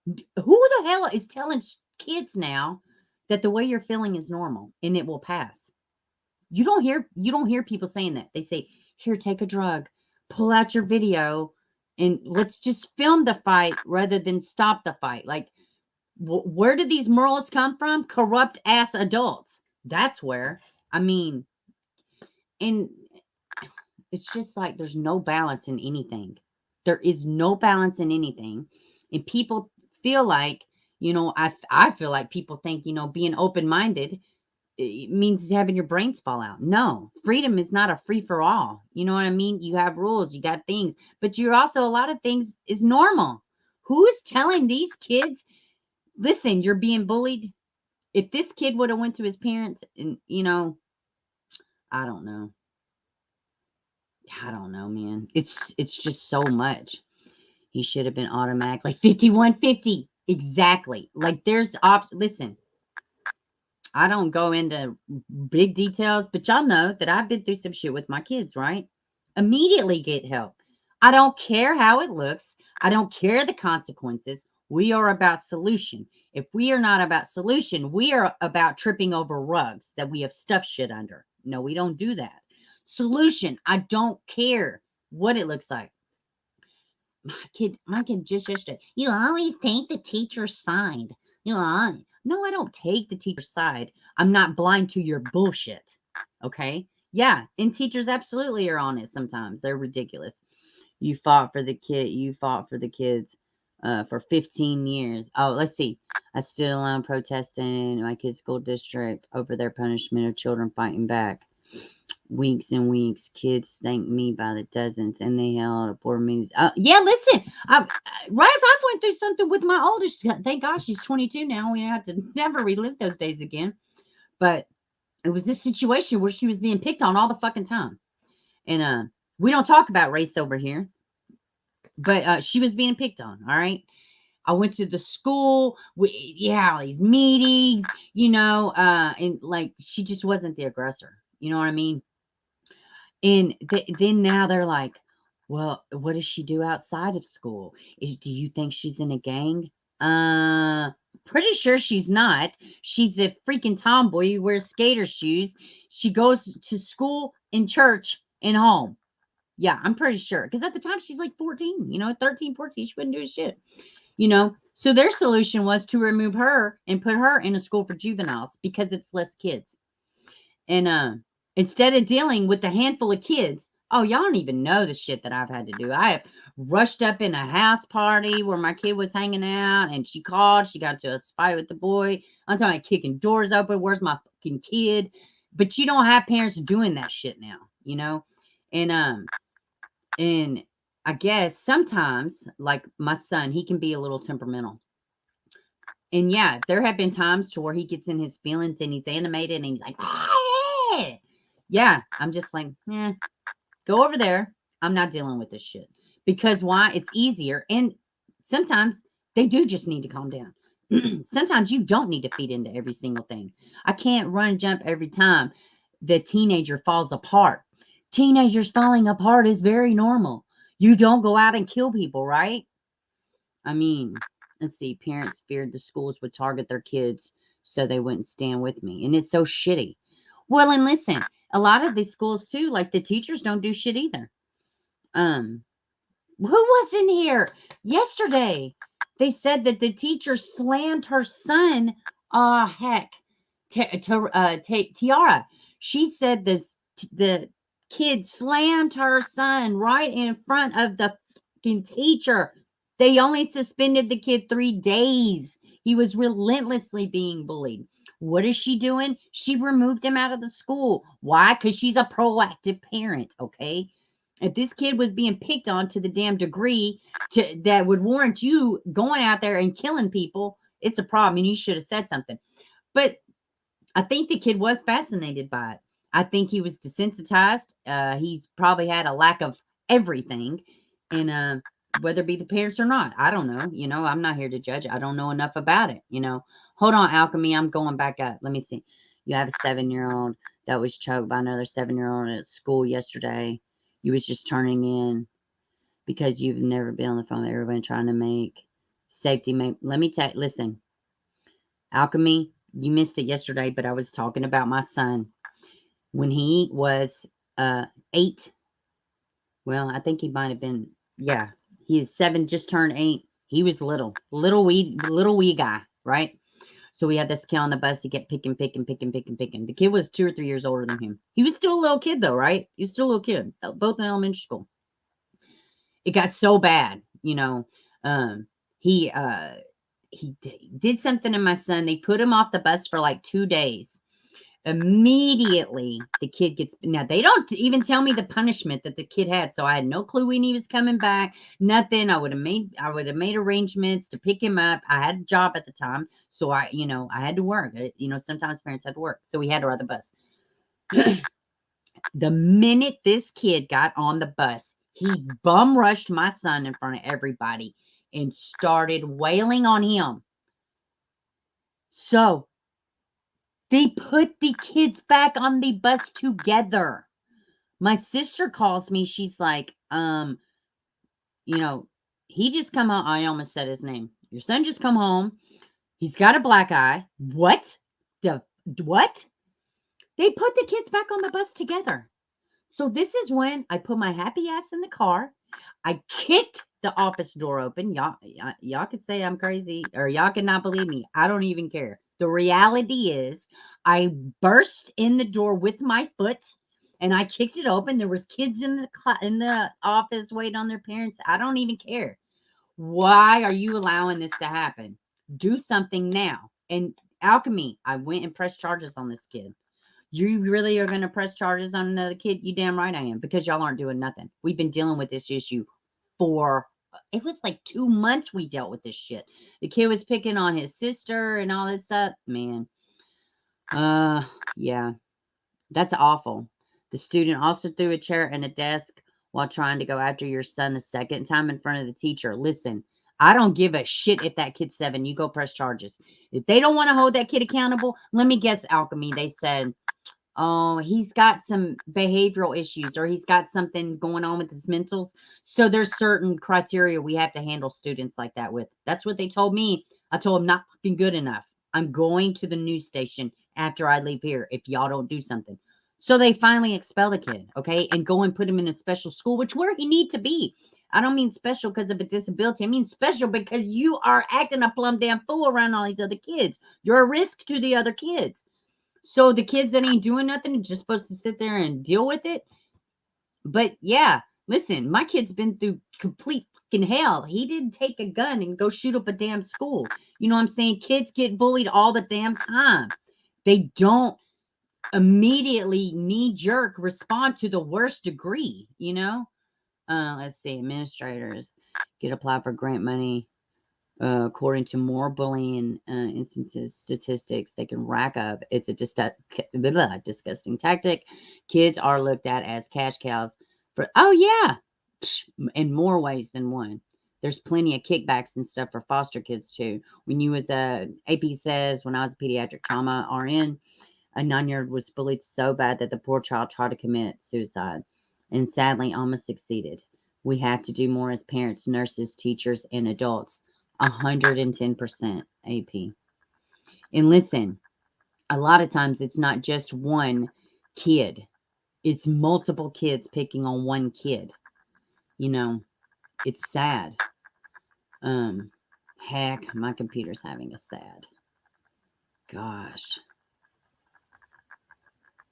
Speaker 1: Who the hell is telling kids now that the way you're feeling is normal and it will pass? You don't hear people saying that. They say, here, take a drug, pull out your video, and let's just film the fight rather than stop the fight. Like, where did these morals come from? Corrupt ass adults. That's where. I mean, and it's just like there's no balance in anything. There is no balance in anything. And people feel like, you know, I feel like people think, you know, being open-minded it means having your brains fall out. No, freedom is not a free for all. You know what I mean? You have rules, you got things, but you're also, a lot of things is normal. Who's telling these kids, listen, you're being bullied? If this kid would have went to his parents and, you know, I don't know, man. It's just so much. He should have been automatically 5150. Exactly. Like there's listen, I don't go into big details, but y'all know that I've been through some shit with my kids, right? Immediately get help. I don't care how it looks. I don't care the consequences. We are about solution. If we are not about solution, we are about tripping over rugs that we have stuffed shit under. No, we don't do that. Solution. I don't care what it looks like. My kid just yesterday, you always take the teacher's side. No, I don't take the teacher's side. I'm not blind to your bullshit. Okay? Yeah, and teachers absolutely are on it sometimes. They're ridiculous. You fought for the kids for 15 years. Oh, let's see. I stood alone protesting in my kid's school district over their punishment of children fighting back. Weeks and weeks, kids thanked me by the dozens, and they held a board meetings. Yeah, listen, Raz, I went through something with my oldest. Thank God she's 22 now. We have to never relive those days again. But it was this situation where she was being picked on all the fucking time. And we don't talk about race over here, but she was being picked on. All right. I went to the school. These meetings, and like she just wasn't the aggressor. You know what I mean? And then now they're like, well, what does she do outside of school? Do you think she's in a gang? Pretty sure she's not. She's a freaking tomboy who wears skater shoes. She goes to school and church and home. Yeah, I'm pretty sure. Because at the time she's like 14, 13, 14. She wouldn't do shit. So their solution was to remove her and put her in a school for juveniles because it's less kids. And instead of dealing with the handful of kids, oh, y'all don't even know the shit that I've had to do. I have rushed up in a house party where my kid was hanging out, and she called. She got to a fight with the boy. I'm talking about kicking doors open. Where's my fucking kid? But you don't have parents doing that shit now, And I guess sometimes, like my son, he can be a little temperamental. And yeah, there have been times to where he gets in his feelings and he's animated and he's like, yeah, I'm just like, go over there. I'm not dealing with this shit. Because why? It's easier. And sometimes they do just need to calm down. Sometimes you don't need to feed into every single thing. I can't run and jump every time the teenager falls apart. Teenagers falling apart is very normal. You don't go out and kill people, right? I mean, let's see. Parents feared the schools would target their kids so they wouldn't stand with me. And it's so shitty. Well, and listen, a lot of these schools too, like the teachers don't do shit either. Who was in here yesterday? They said that the teacher slammed her son. Tiara. She said the kid slammed her son right in front of the fucking teacher. They only suspended the kid 3 days. He was relentlessly being bullied. What is she doing? She removed him out of the school. Why? Because she's a proactive parent, okay? If this kid was being picked on to the damn degree that would warrant you going out there and killing people, it's a problem, and you should have said something. But I think the kid was fascinated by it. I think he was desensitized. He's probably had a lack of everything, and whether it be the parents or not, I don't know. I'm not here to judge. I don't know enough about it. Hold on, Alchemy. I'm going back up. Let me see. You have a 7-year-old that was choked by another 7-year-old at school yesterday. You was just turning in because you've never been on the phone with everybody trying to make safety. Let me tell you, listen, Alchemy, you missed it yesterday, but I was talking about my son. When he was 8, well, I think he might have been, he is 7, just turned 8. He was little wee guy, right? So we had this kid on the bus. He kept picking. The kid was 2 or 3 years older than him. He was still a little kid, though, right? He was still a little kid, both in elementary school. It got so bad, he did something to my son. They put him off the bus for like 2 days. Immediately, the kid gets. Now they don't even tell me the punishment that the kid had, so I had no clue when he was coming back. Nothing. I would have made arrangements to pick him up. I had a job at the time, so I had to work. Sometimes parents had to work, so we had to ride the bus. The minute this kid got on the bus, he bum rushed my son in front of everybody and started wailing on him. So they put the kids back on the bus together. My sister calls me. She's like, he just come home. I almost said his name. Your son just come home. He's got a black eye. What? What? They put the kids back on the bus together. So this is when I put my happy ass in the car. I kicked the office door open. Y'all could say I'm crazy or y'all could not believe me. I don't even care. The reality is I burst in the door with my foot and I kicked it open. There was kids in the office waiting on their parents. I don't even care. Why are you allowing this to happen? Do something now. And Alchemy, I went and pressed charges on this kid. You really are going to press charges on another kid? You damn right I am, because y'all aren't doing nothing. We've been dealing with this issue for, it was like 2 months we dealt with this shit. The kid was picking on his sister and all this stuff. Man. Yeah. That's awful. The student also threw a chair and a desk while trying to go after your son the second time in front of the teacher. Listen, I don't give a shit if that kid's 7. You go press charges. If they don't want to hold that kid accountable, let me guess, Alchemy. They said, oh, he's got some behavioral issues or he's got something going on with his mentals. So there's certain criteria we have to handle students like that with. That's what they told me. I told them not fucking good enough. I'm going to the news station after I leave here if y'all don't do something. So they finally expel the kid, okay, and go and put him in a special school, which where he need to be. I don't mean special because of a disability. I mean special because you are acting a plumb damn fool around all these other kids. You're a risk to the other kids. So the kids that ain't doing nothing are just supposed to sit there and deal with it. But yeah, listen, my kid's been through complete fucking hell. He didn't take a gun and go shoot up a damn school. You know what I'm saying? Kids get bullied all the damn time. They don't immediately knee-jerk respond to the worst degree, you know? Let's see. Administrators get applied for grant money. According to more bullying instances statistics they can rack up, it's a disgusting tactic. Kids are looked at as cash cows for, oh yeah, in more ways than one. There's plenty of kickbacks and stuff for foster kids too. When you was AP says, when I was a pediatric trauma RN, a 9-year-old was bullied so bad that the poor child tried to commit suicide and sadly almost succeeded. We have to do more as parents, nurses, teachers, and adults. 110% AP. And listen, a lot of times it's not just one kid. It's multiple kids picking on one kid. You know, it's sad. Heck, my computer's having a sad. Gosh.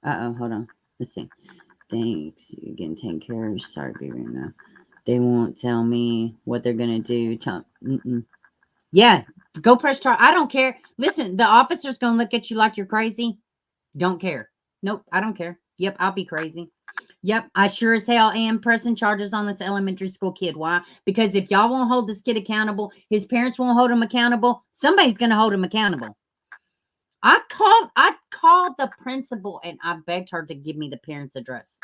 Speaker 1: Hold on. Let's see. Thanks. You're getting taken care of. Sorry to be rude now. They won't tell me what they're going to do. Yeah, go press charge. I don't care. Listen, the officer's going to look at you like you're crazy. Don't care. Nope, I don't care. Yep, I'll be crazy. Yep, I sure as hell am pressing charges on this elementary school kid. Why? Because if y'all won't hold this kid accountable, his parents won't hold him accountable, somebody's going to hold him accountable. I called the principal and I begged her to give me the parents' address.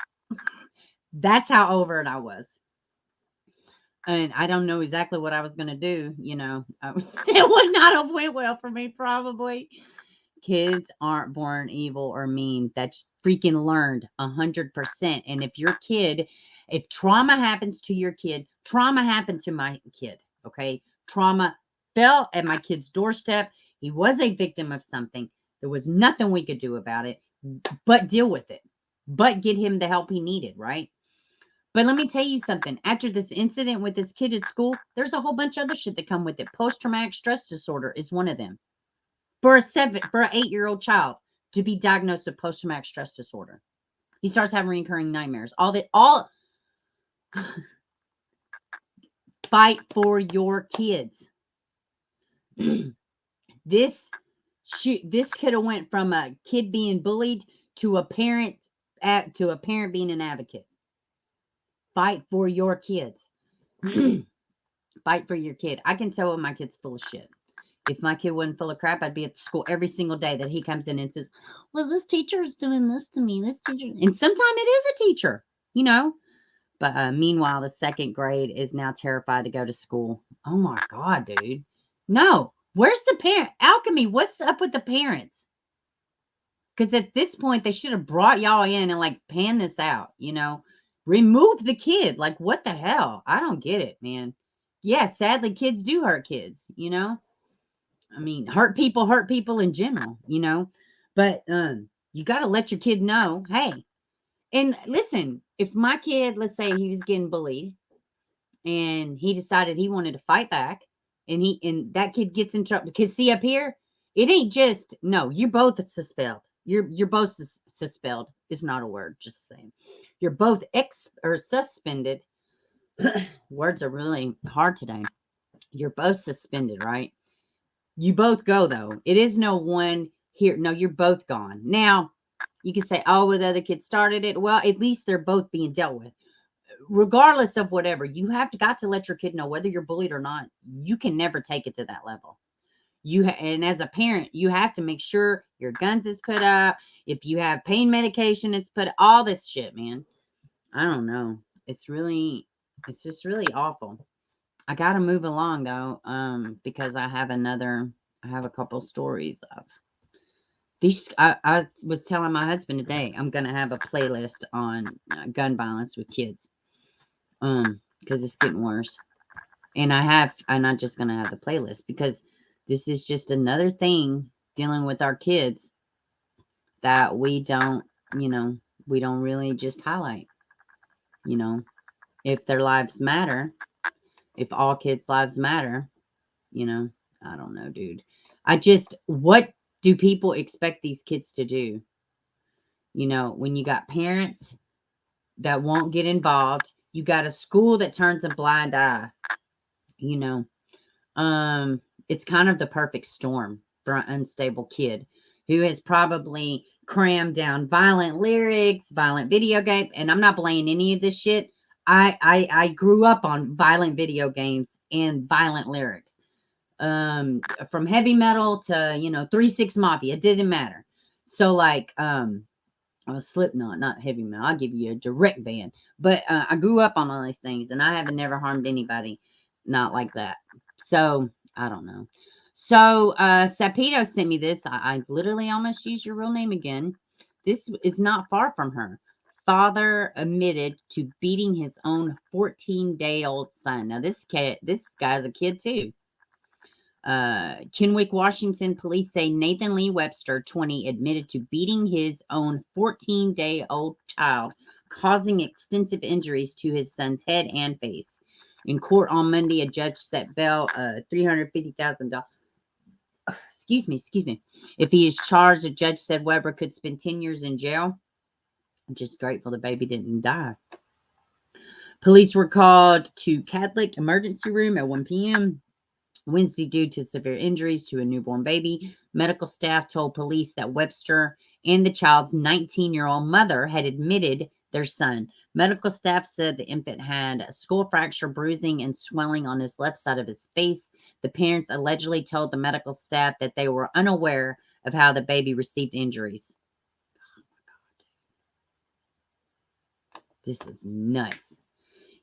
Speaker 1: That's how over it I was. And I don't know exactly what I was going to do. You know, it would not have went well for me, probably. Kids aren't born evil or mean. That's freaking learned 100%. And if your kid, if trauma happens to your kid, trauma happened to my kid. Okay. Trauma fell at my kid's doorstep. He was a victim of something. There was nothing we could do about it, but deal with it, but get him the help he needed. Right. But let me tell you something. After this incident with this kid at school, there's a whole bunch of other shit that come with it. Post-traumatic stress disorder is one of them. For an 8-year-old child to be diagnosed with post-traumatic stress disorder, he starts having recurring nightmares. All fight for your kids. This could have went from a kid being bullied to a parent being an advocate. Fight for your kids. Fight for your kid. I can tell when my kid's full of shit. If my kid wasn't full of crap, I'd be at school every single day that he comes in and says, well, this teacher is doing this to me. This teacher. And sometimes it is a teacher, you know. But meanwhile, the 2nd grade is now terrified to go to school. Oh, my God, dude. No. Where's the parent? Alchemy, what's up with the parents? Because at this point, they should have brought y'all in and, like, panned this out, you know. Remove the kid. Like, what the hell? I don't get it, man. Yeah, sadly, kids do hurt kids, you know. I mean, hurt people in general, you know. But you got to let your kid know, hey, And listen, if my kid, let's say he was getting bullied and he decided he wanted to fight back and that kid gets in trouble, because see up here, it ain't just, no, you're both suspelled. You're both suspelled. It's not a word, just saying. You're both suspended. Words are really hard today. You're both suspended, right? You both go though. It is no one here. No, you're both gone. Now, you can say, oh, well, the other kid started it. Well, at least they're both being dealt with. Regardless of whatever, you have got to let your kid know whether you're bullied or not. You can never take it to that level. And as a parent, you have to make sure your guns is put up. If you have pain medication, it's put, all this shit, man. I don't know. It's just really awful. I got to move along though, because I have a couple stories of these. I was telling my husband today, I'm going to have a playlist on gun violence with kids, because it's getting worse. And I'm not just going to have the playlist because this is just another thing dealing with our kids that we don't really just highlight, if their lives matter, if all kids' lives matter, I don't know, dude. What do people expect these kids to do? When you got parents that won't get involved, you got a school that turns a blind eye, it's kind of the perfect storm for an unstable kid who has probably crammed down violent lyrics, violent video games, and I'm not blaming any of this shit. I grew up on violent video games and violent lyrics. From heavy metal to 3-6 Mafia, it didn't matter. So like Slipknot, not heavy metal. I'll give you a direct ban. But I grew up on all these things, and I haven't never harmed anybody, not like that. So I don't know. So Sapito sent me this. I literally almost used your real name again. This is not far from her. Father admitted to beating his own 14-day-old son. Now this guy's a kid too. Kennewick, Washington police say Nathan Lee Webster, 20, admitted to beating his own 14-day-old child, causing extensive injuries to his son's head and face. In court on Monday, a judge set bail $350,000. Excuse me. If he is charged, the judge said Weber could spend 10 years in jail. I'm just grateful the baby didn't die. Police were called to Catholic emergency room at 1 p.m. Wednesday due to severe injuries to a newborn baby. Medical staff told police that Webster and the child's 19-year-old mother had admitted their son. Medical staff said the infant had a skull fracture, bruising, and swelling on his left side of his face. The parents allegedly told the medical staff that they were unaware of how the baby received injuries. Oh my God. This is nuts.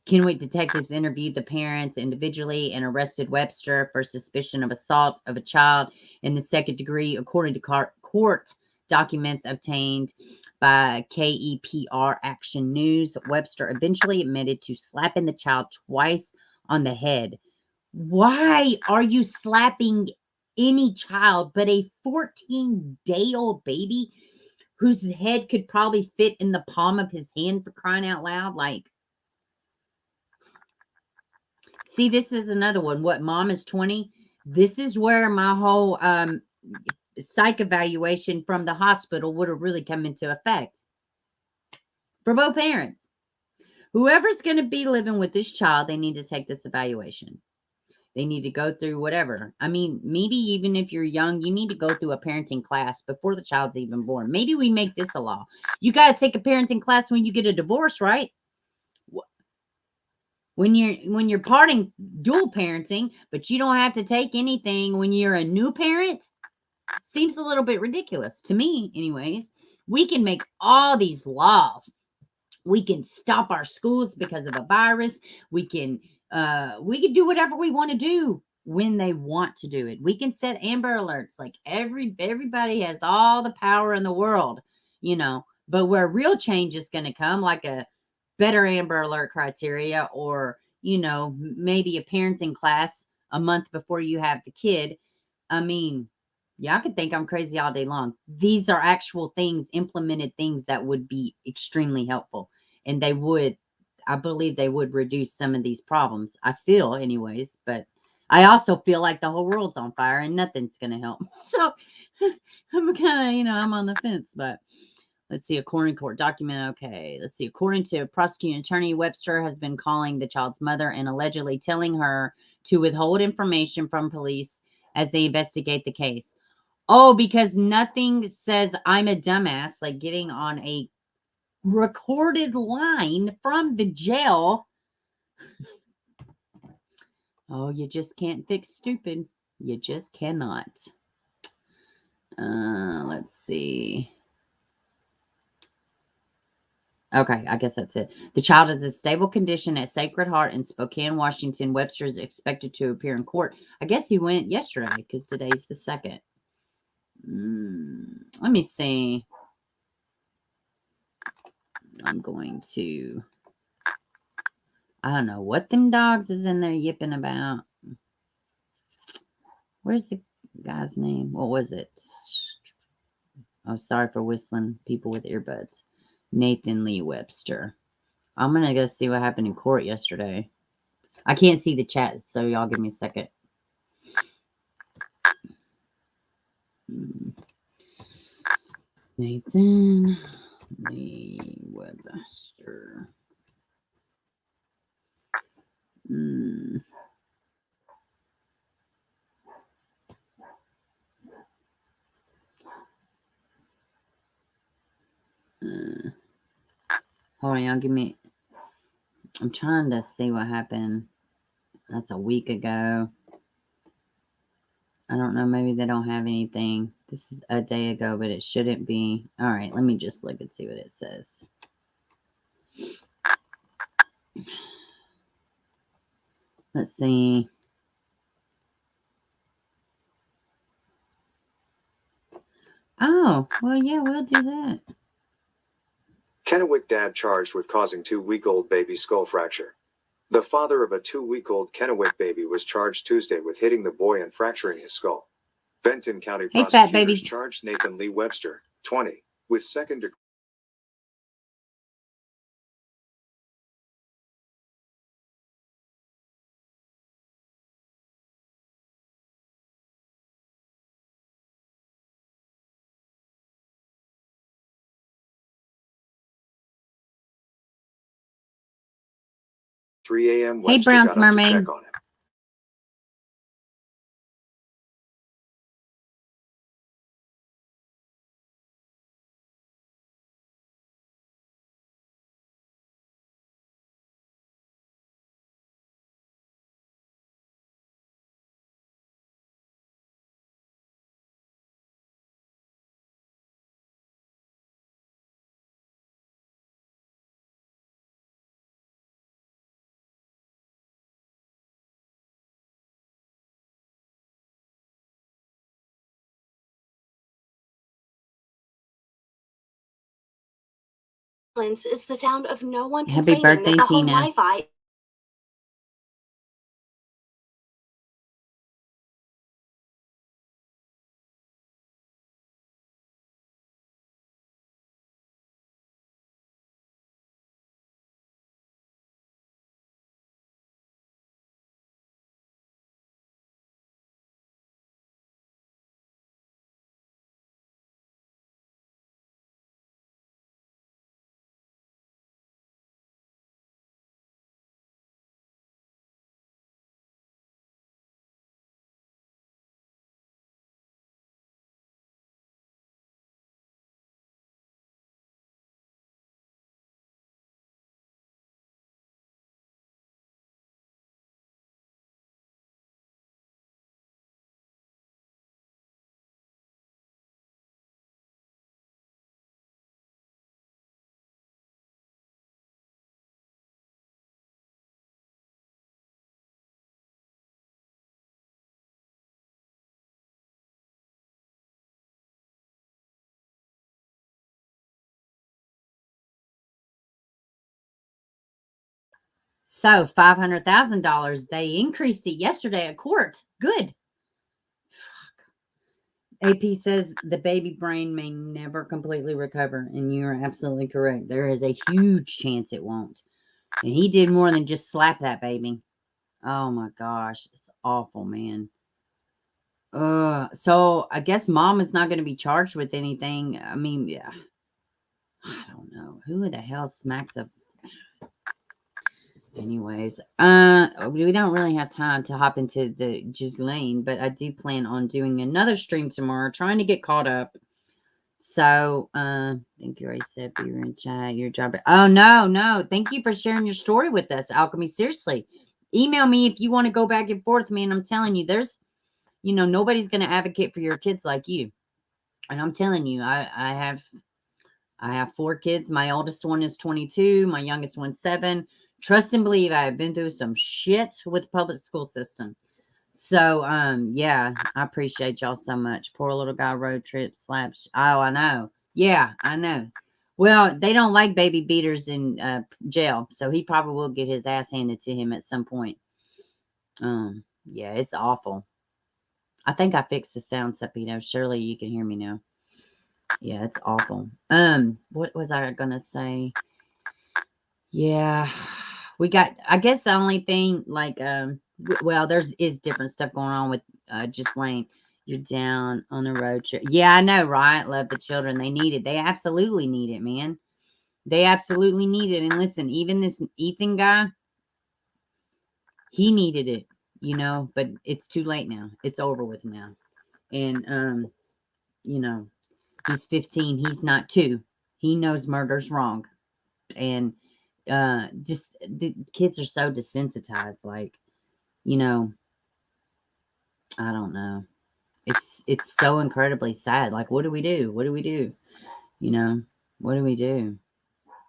Speaker 1: Kennewick detectives interviewed the parents individually and arrested Webster for suspicion of assault of a child in the second degree, according to court documents obtained by KEPR Action News. Webster eventually admitted to slapping the child twice on the head. Why are you slapping any child but a 14-day-old baby whose head could probably fit in the palm of his hand, for crying out loud? Like, see, this is another one. What, mom is 20? This is where my whole psych evaluation from the hospital would have really come into effect for both parents. Whoever's going to be living with this child, they need to take this evaluation. They need to go through whatever. I mean, maybe even if you're young, you need to go through a parenting class before the child's even born. Maybe we make this a law. You got to take a parenting class when you get a divorce, right? When you're parting dual parenting, but you don't have to take anything when you're a new parent, seems a little bit ridiculous to me anyways. We can make all these laws. We can stop our schools because of a virus. We can do whatever we want to do when they want to do it. We can set Amber Alerts. Like everybody has all the power in the world, but where real change is going to come, like a better Amber Alert criteria, or, maybe a parenting class a month before you have the kid. I mean, Y'all could think I'm crazy all day long. These are actual things, implemented things that would be extremely helpful. And they would, I believe they would reduce some of these problems. I feel anyways, but I also feel like the whole world's on fire and nothing's going to help. So I'm kind of, I'm on the fence, but let's see, according to court document. Okay, let's see. According to prosecuting attorney, Webster has been calling the child's mother and allegedly telling her to withhold information from police as they investigate the case. Oh, because nothing says I'm a dumbass, like getting on a recorded line from the jail. Oh, you just can't fix stupid. You just cannot. Let's see. Okay, I guess that's it. The child is in stable condition at Sacred Heart in Spokane, Washington. Webster is expected to appear in court. I guess he went yesterday because today's the 2nd. Let me see. I'm going to... I don't know what them dogs is in there yipping about. Where's the guy's name? What was it? Oh, sorry for whistling, people with earbuds. Nathan Lee Webster. I'm going to go see what happened in court yesterday. I can't see the chat, so y'all give me a second. Nathan Lee Webster. Hold on, y'all give me... I'm trying to see what happened. That's a week ago. I don't know. Maybe they don't have anything. This is a day ago, but it shouldn't be. All right, let me just look and see what it says. Let's see. Oh, well, yeah, we'll do that.
Speaker 12: Kennewick dad charged with causing 2-week-old baby skull fracture. The father of a 2-week-old Kennewick baby was charged Tuesday with hitting the boy and fracturing his skull. Benton County prosecutors charged Nathan Lee Webster, 20, with second-degree. Three a.m.
Speaker 1: Hey,
Speaker 12: Webster
Speaker 1: Brown's
Speaker 12: got up to
Speaker 1: Mermaid.
Speaker 12: check on him.
Speaker 13: Is the sound of no one
Speaker 1: Happy
Speaker 13: complaining
Speaker 1: birthday,
Speaker 13: that the home
Speaker 1: Tina.
Speaker 13: Wi-Fi.
Speaker 1: So $500,000. They increased it yesterday at court. Good. AP says the baby brain may never completely recover, and you're absolutely correct. There is a huge chance it won't. And he did more than just slap that baby. Oh my gosh, it's awful, man. So I guess mom is not going to be charged with anything. I mean, yeah, I don't know who the hell smacks a. Anyways, we don't really have time to hop into the Ghislaine, but I do plan on doing another stream tomorrow, trying to get caught up. So, thank you, I said you were in chat, your job. Oh, no. Thank you for sharing your story with us, Alchemy. Seriously, email me if you want to go back and forth, man. I'm telling you, there's, nobody's going to advocate for your kids like you. And I'm telling you, I have 4 kids. My oldest one is 22. My youngest one's 7. Trust and believe I have been through some shit with the public school system. So, yeah, I appreciate y'all so much. Poor little guy road trip slaps. Oh, I know. Yeah, I know. Well, they don't like baby beaters in jail, so he probably will get his ass handed to him at some point. Yeah, it's awful. I think I fixed the sound, Sapito. Surely you can hear me now. Yeah, it's awful. What was I gonna say? Yeah, we got. I guess the only thing, like, well, is different stuff going on with Ghislaine. You're down on the road trip. Yeah, I know, right? Love the children. They need it. They absolutely need it, man. They absolutely need it. And listen, even this Ethan guy, he needed it, but it's too late now. It's over with now. And he's 15. He's not 2. He knows murder's wrong. And just the kids are so desensitized, like, I don't know. It's so incredibly sad. Like, what do we do? What do we do? What do we do?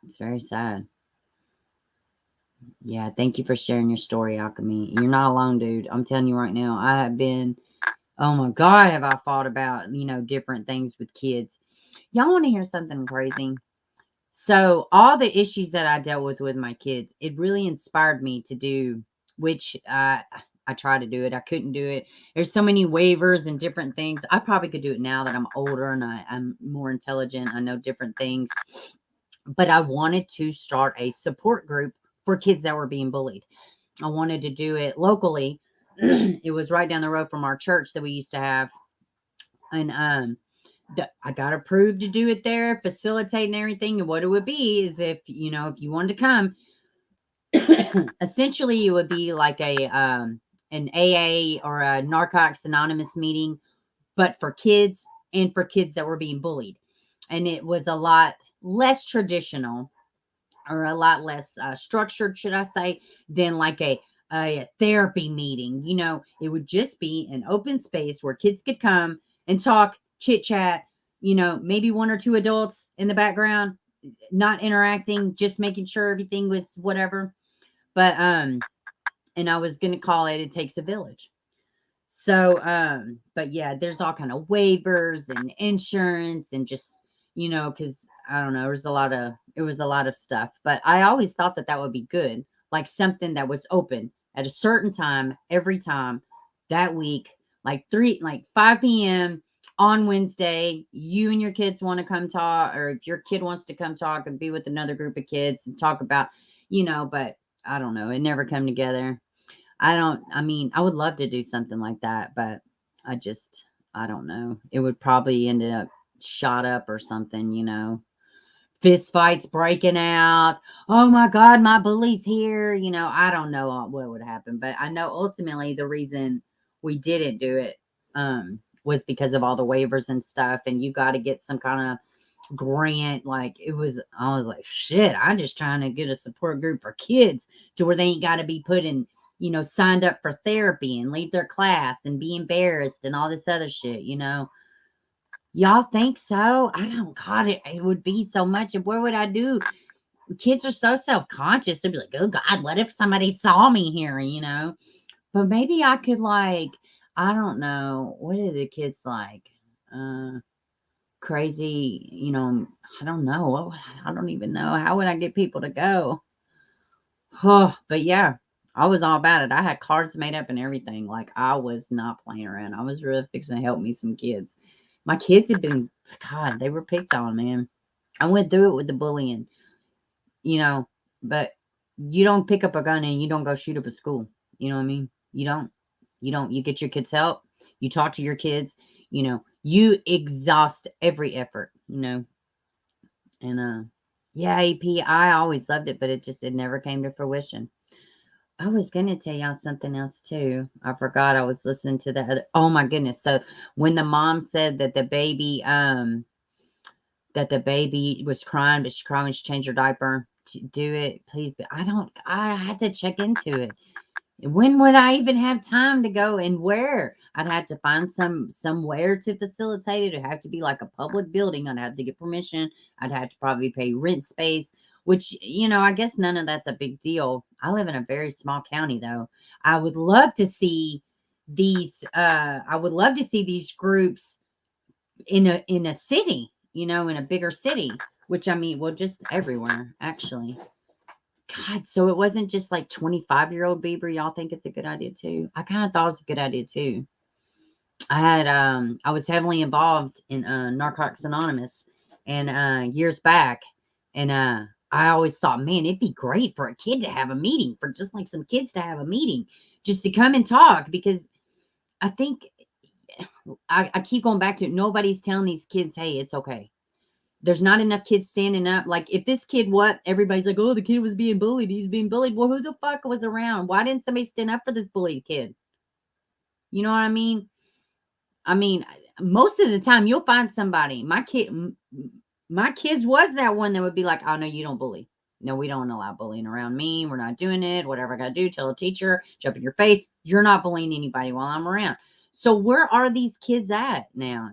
Speaker 1: It's very sad. Yeah, thank you for sharing your story, Alchemy. You're not alone, dude. I'm telling you right now, I have been, oh my God, have I thought about, different things with kids. Y'all want to hear something crazy? So all the issues that I dealt with my kids, it really inspired me to do, which I tried to do it. I couldn't do it. There's so many waivers and different things. I probably could do it now that I'm older and I'm more intelligent. I know different things. But I wanted to start a support group for kids that were being bullied. I wanted to do it locally. It was right down the road from our church that we used to have. And I got approved to do it there, facilitate and everything. And what it would be is if you wanted to come, essentially it would be like an AA or a Narcotics Anonymous meeting, but for kids and for kids that were being bullied. And it was a lot less traditional or a lot less structured, should I say, than like a therapy meeting. It would just be an open space where kids could come and talk, chit chat, maybe 1 or 2 adults in the background, not interacting, just making sure everything was whatever. But, and I was going to call it Takes a Village. So, but yeah, there's all kind of waivers and insurance and just, cause I don't know, it was a lot of stuff, but I always thought that would be good. Like something that was open at a certain time, every time that week, like 5 p.m. on Wednesday, you and your kids want to come talk, or if your kid wants to come talk and be with another group of kids and talk about, but I don't know, it never come together. I would love to do something like that, but I don't know. It would probably end up shot up or something, fist fights breaking out. Oh my God, my bully's here. I don't know what would happen, but I know ultimately the reason we didn't do it, was because of all the waivers and stuff. And you got to get some kind of grant. I was like, shit, I'm just trying to get a support group for kids to where they ain't got to be put in, signed up for therapy and leave their class and be embarrassed and all this other shit, Y'all think so? I don't, God, it would be so much. And what would I do? Kids are so self-conscious. They'd be like, oh God, what if somebody saw me here, But maybe I could I don't know. What are the kids like? Crazy, I don't know. I don't even know. How would I get people to go? Oh, but yeah, I was all about it. I had cards made up and everything. I was not playing around. I was really fixing to help me some kids. My kids have been, God, they were picked on, man. I went through it with the bullying, but you don't pick up a gun and you don't go shoot up a school. You know what I mean? You don't. You get your kids help. You talk to your kids. You exhaust every effort, And yeah, AP, I always loved it, but it never came to fruition. I was gonna tell y'all something else too. I forgot I was listening to the other. Oh my goodness. So when the mom said that the baby was crying, but she cried when she changed her diaper, to do it, please. But I had to check into it. When would I even have time to go, and where? I'd have to find somewhere to facilitate it. It'd have to be like a public building. I'd have to get permission. I'd have to probably pay rent space, which, I guess none of that's a big deal. I live in a very small county though. I would love to see these groups in a city, in a bigger city, which I mean, well, just everywhere actually. God, so it wasn't just like 25-year-old Bieber. Y'all think it's a good idea too? I kind of thought it was a good idea too. I was heavily involved in Narcotics Anonymous and years back, and I always thought, man, it'd be great for a kid to have a meeting, for just like some kids to have a meeting, just to come and talk, because I think I keep going back to it. Nobody's telling these kids, hey, it's okay. There's not enough kids standing up. Like, if this kid, everybody's like, oh, the kid was being bullied. He's being bullied. Well, who the fuck was around? Why didn't somebody stand up for this bullied kid? You know what I mean? I mean, most of the time you'll find somebody. My kids was that one that would be like, oh, no, you don't bully. No, we don't allow bullying around me. We're not doing it. Whatever I got to do, tell a teacher, jump in your face. You're not bullying anybody while I'm around. So where are these kids at now?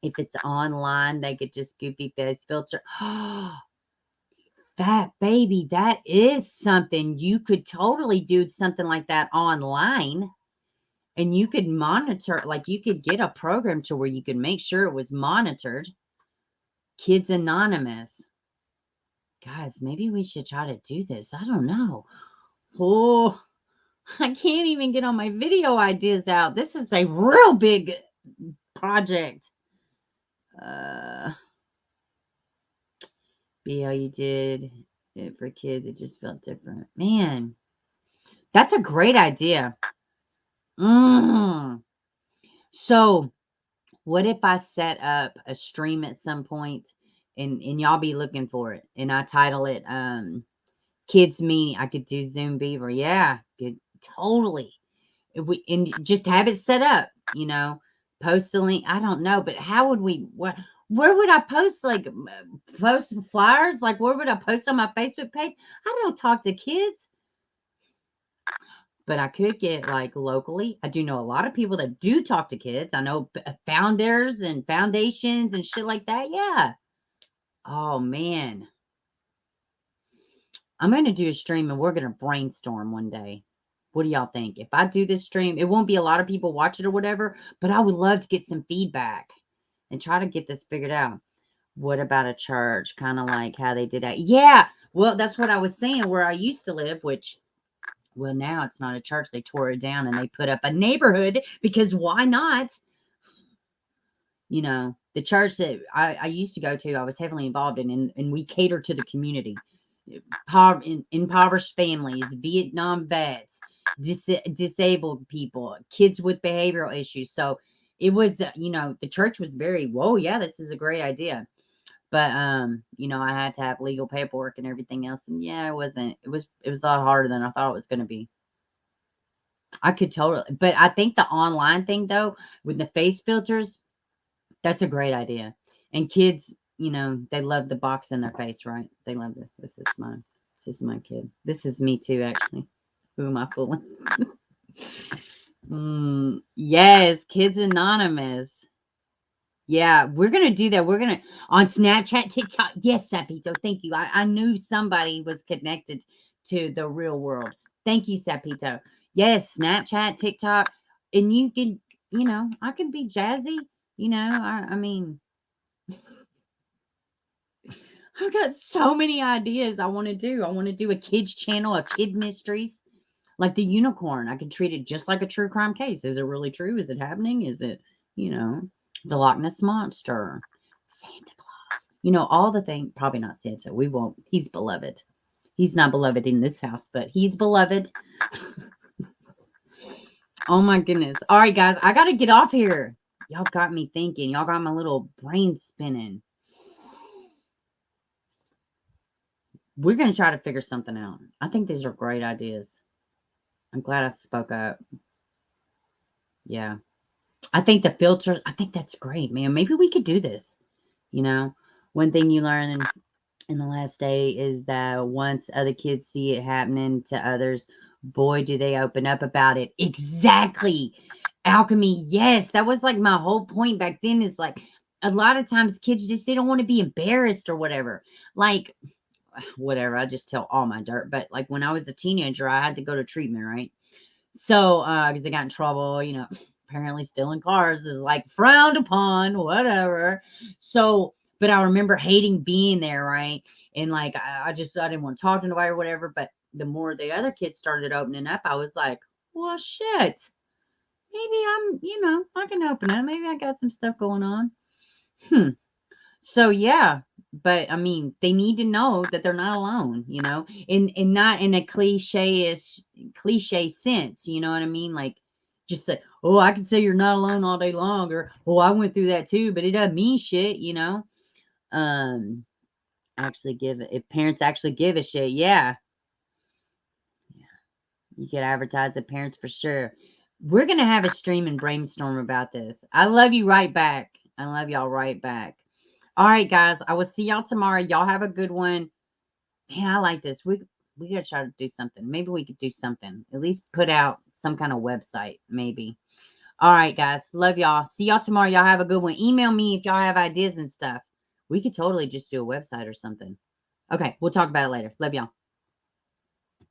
Speaker 1: If it's online, they could just goofy face filter. That baby, that is something. You could totally do something like that online, and you could monitor, like you could get a program to where you could make sure it was monitored. Kids Anonymous. Guys, maybe we should try to do this. I don't know. Oh, I can't even get all my video ideas out. This is a real big project. Be how you did it for kids. It just felt different. Man, that's a great idea. So what if I set up a stream at some point and y'all be looking for it, and I title it Kids Meeting? I could do Zoom Beaver. Yeah, good. Totally. And just have it set up, post the link. I don't know, but how would we, where would I post, like post flyers? Like, where would I post on my Facebook page? I don't talk to kids, but I could get like locally. I do know a lot of people that do talk to kids. I know founders and foundations and shit like that. Yeah. Oh man. I'm going to do a stream and we're going to brainstorm one day. What do y'all think? If I do this stream, it won't be a lot of people watch it or whatever, but I would love to get some feedback and try to get this figured out. What about a church? Kind of like how they did that. Yeah. Well, that's what I was saying, where I used to live, which, well, now it's not a church. They tore it down and they put up a neighborhood, because why not? The church that I used to go to, I was heavily involved in, and we cater to the community. Impoverished families, Vietnam vets, disabled people, kids with behavioral issues. So it was, the church was very, whoa, yeah, this is a great idea. But, I had to have legal paperwork and everything else. And yeah, it was a lot harder than I thought it was going to be. I could totally, but I think the online thing though, with the face filters, that's a great idea. And kids, they love the box in their face, right? They love this. This is my kid. This is me too, actually. Who am I fooling? Yes, Kids Anonymous. Yeah, we're going to do that. We're going to, on Snapchat, TikTok. Yes, Sapito, thank you. I knew somebody was connected to the real world. Thank you, Sapito. Yes, Snapchat, TikTok. And you can, I can be jazzy. I mean, I've got so many ideas I want to do. I want to do a kids channel, a kid mysteries, like the unicorn. I could treat it just like a true crime case. Is it really true? Is it happening? Is it, The Loch Ness Monster. Santa Claus. You know, all the things. Probably not Santa. We won't. He's beloved. He's not beloved in this house, but he's beloved. Oh my goodness. All right, guys. I got to get off here. Y'all got me thinking. Y'all got my little brain spinning. We're going to try to figure something out. I think these are great ideas. I'm glad I spoke up. Yeah. I think the filters, I think that's great, man. Maybe we could do this. You know, one thing you learn in the last day is that once other kids see it happening to others, boy, do they open up about it. Exactly. Alchemy. Yes. That was like my whole point back then is like a lot of times kids just, they don't want to be embarrassed or whatever. Like, whatever. I just tell all my dirt. But like when I was a teenager, I had to go to treatment, right? So, because I got in trouble, you know, apparently stealing cars is like frowned upon, whatever. So, but I remember hating being there, right? And like, I didn't want to talk to nobody or whatever. But the more the other kids started opening up, I was like, well, shit, maybe I'm, you know, I can open up. Maybe I got some stuff going on. So yeah, but I mean, they need to know that they're not alone, you know, and not in a cliche sense, you know what I mean? Like, just say, oh, I can say you're not alone all day long, or oh, I went through that too, but it doesn't mean shit, you know. If parents actually give a shit, yeah, you could advertise the parents for sure. We're gonna have a stream and brainstorm about this. I love you right back. I love y'all right back. All right, guys. I will see y'all tomorrow. Y'all have a good one. Man, I like this. We gotta try to do something. Maybe we could do something. At least put out some kind of website, maybe. All right, guys. Love y'all. See y'all tomorrow. Y'all have a good one. Email me if y'all have ideas and stuff. We could totally just do a website or something. Okay, we'll talk about it later. Love y'all.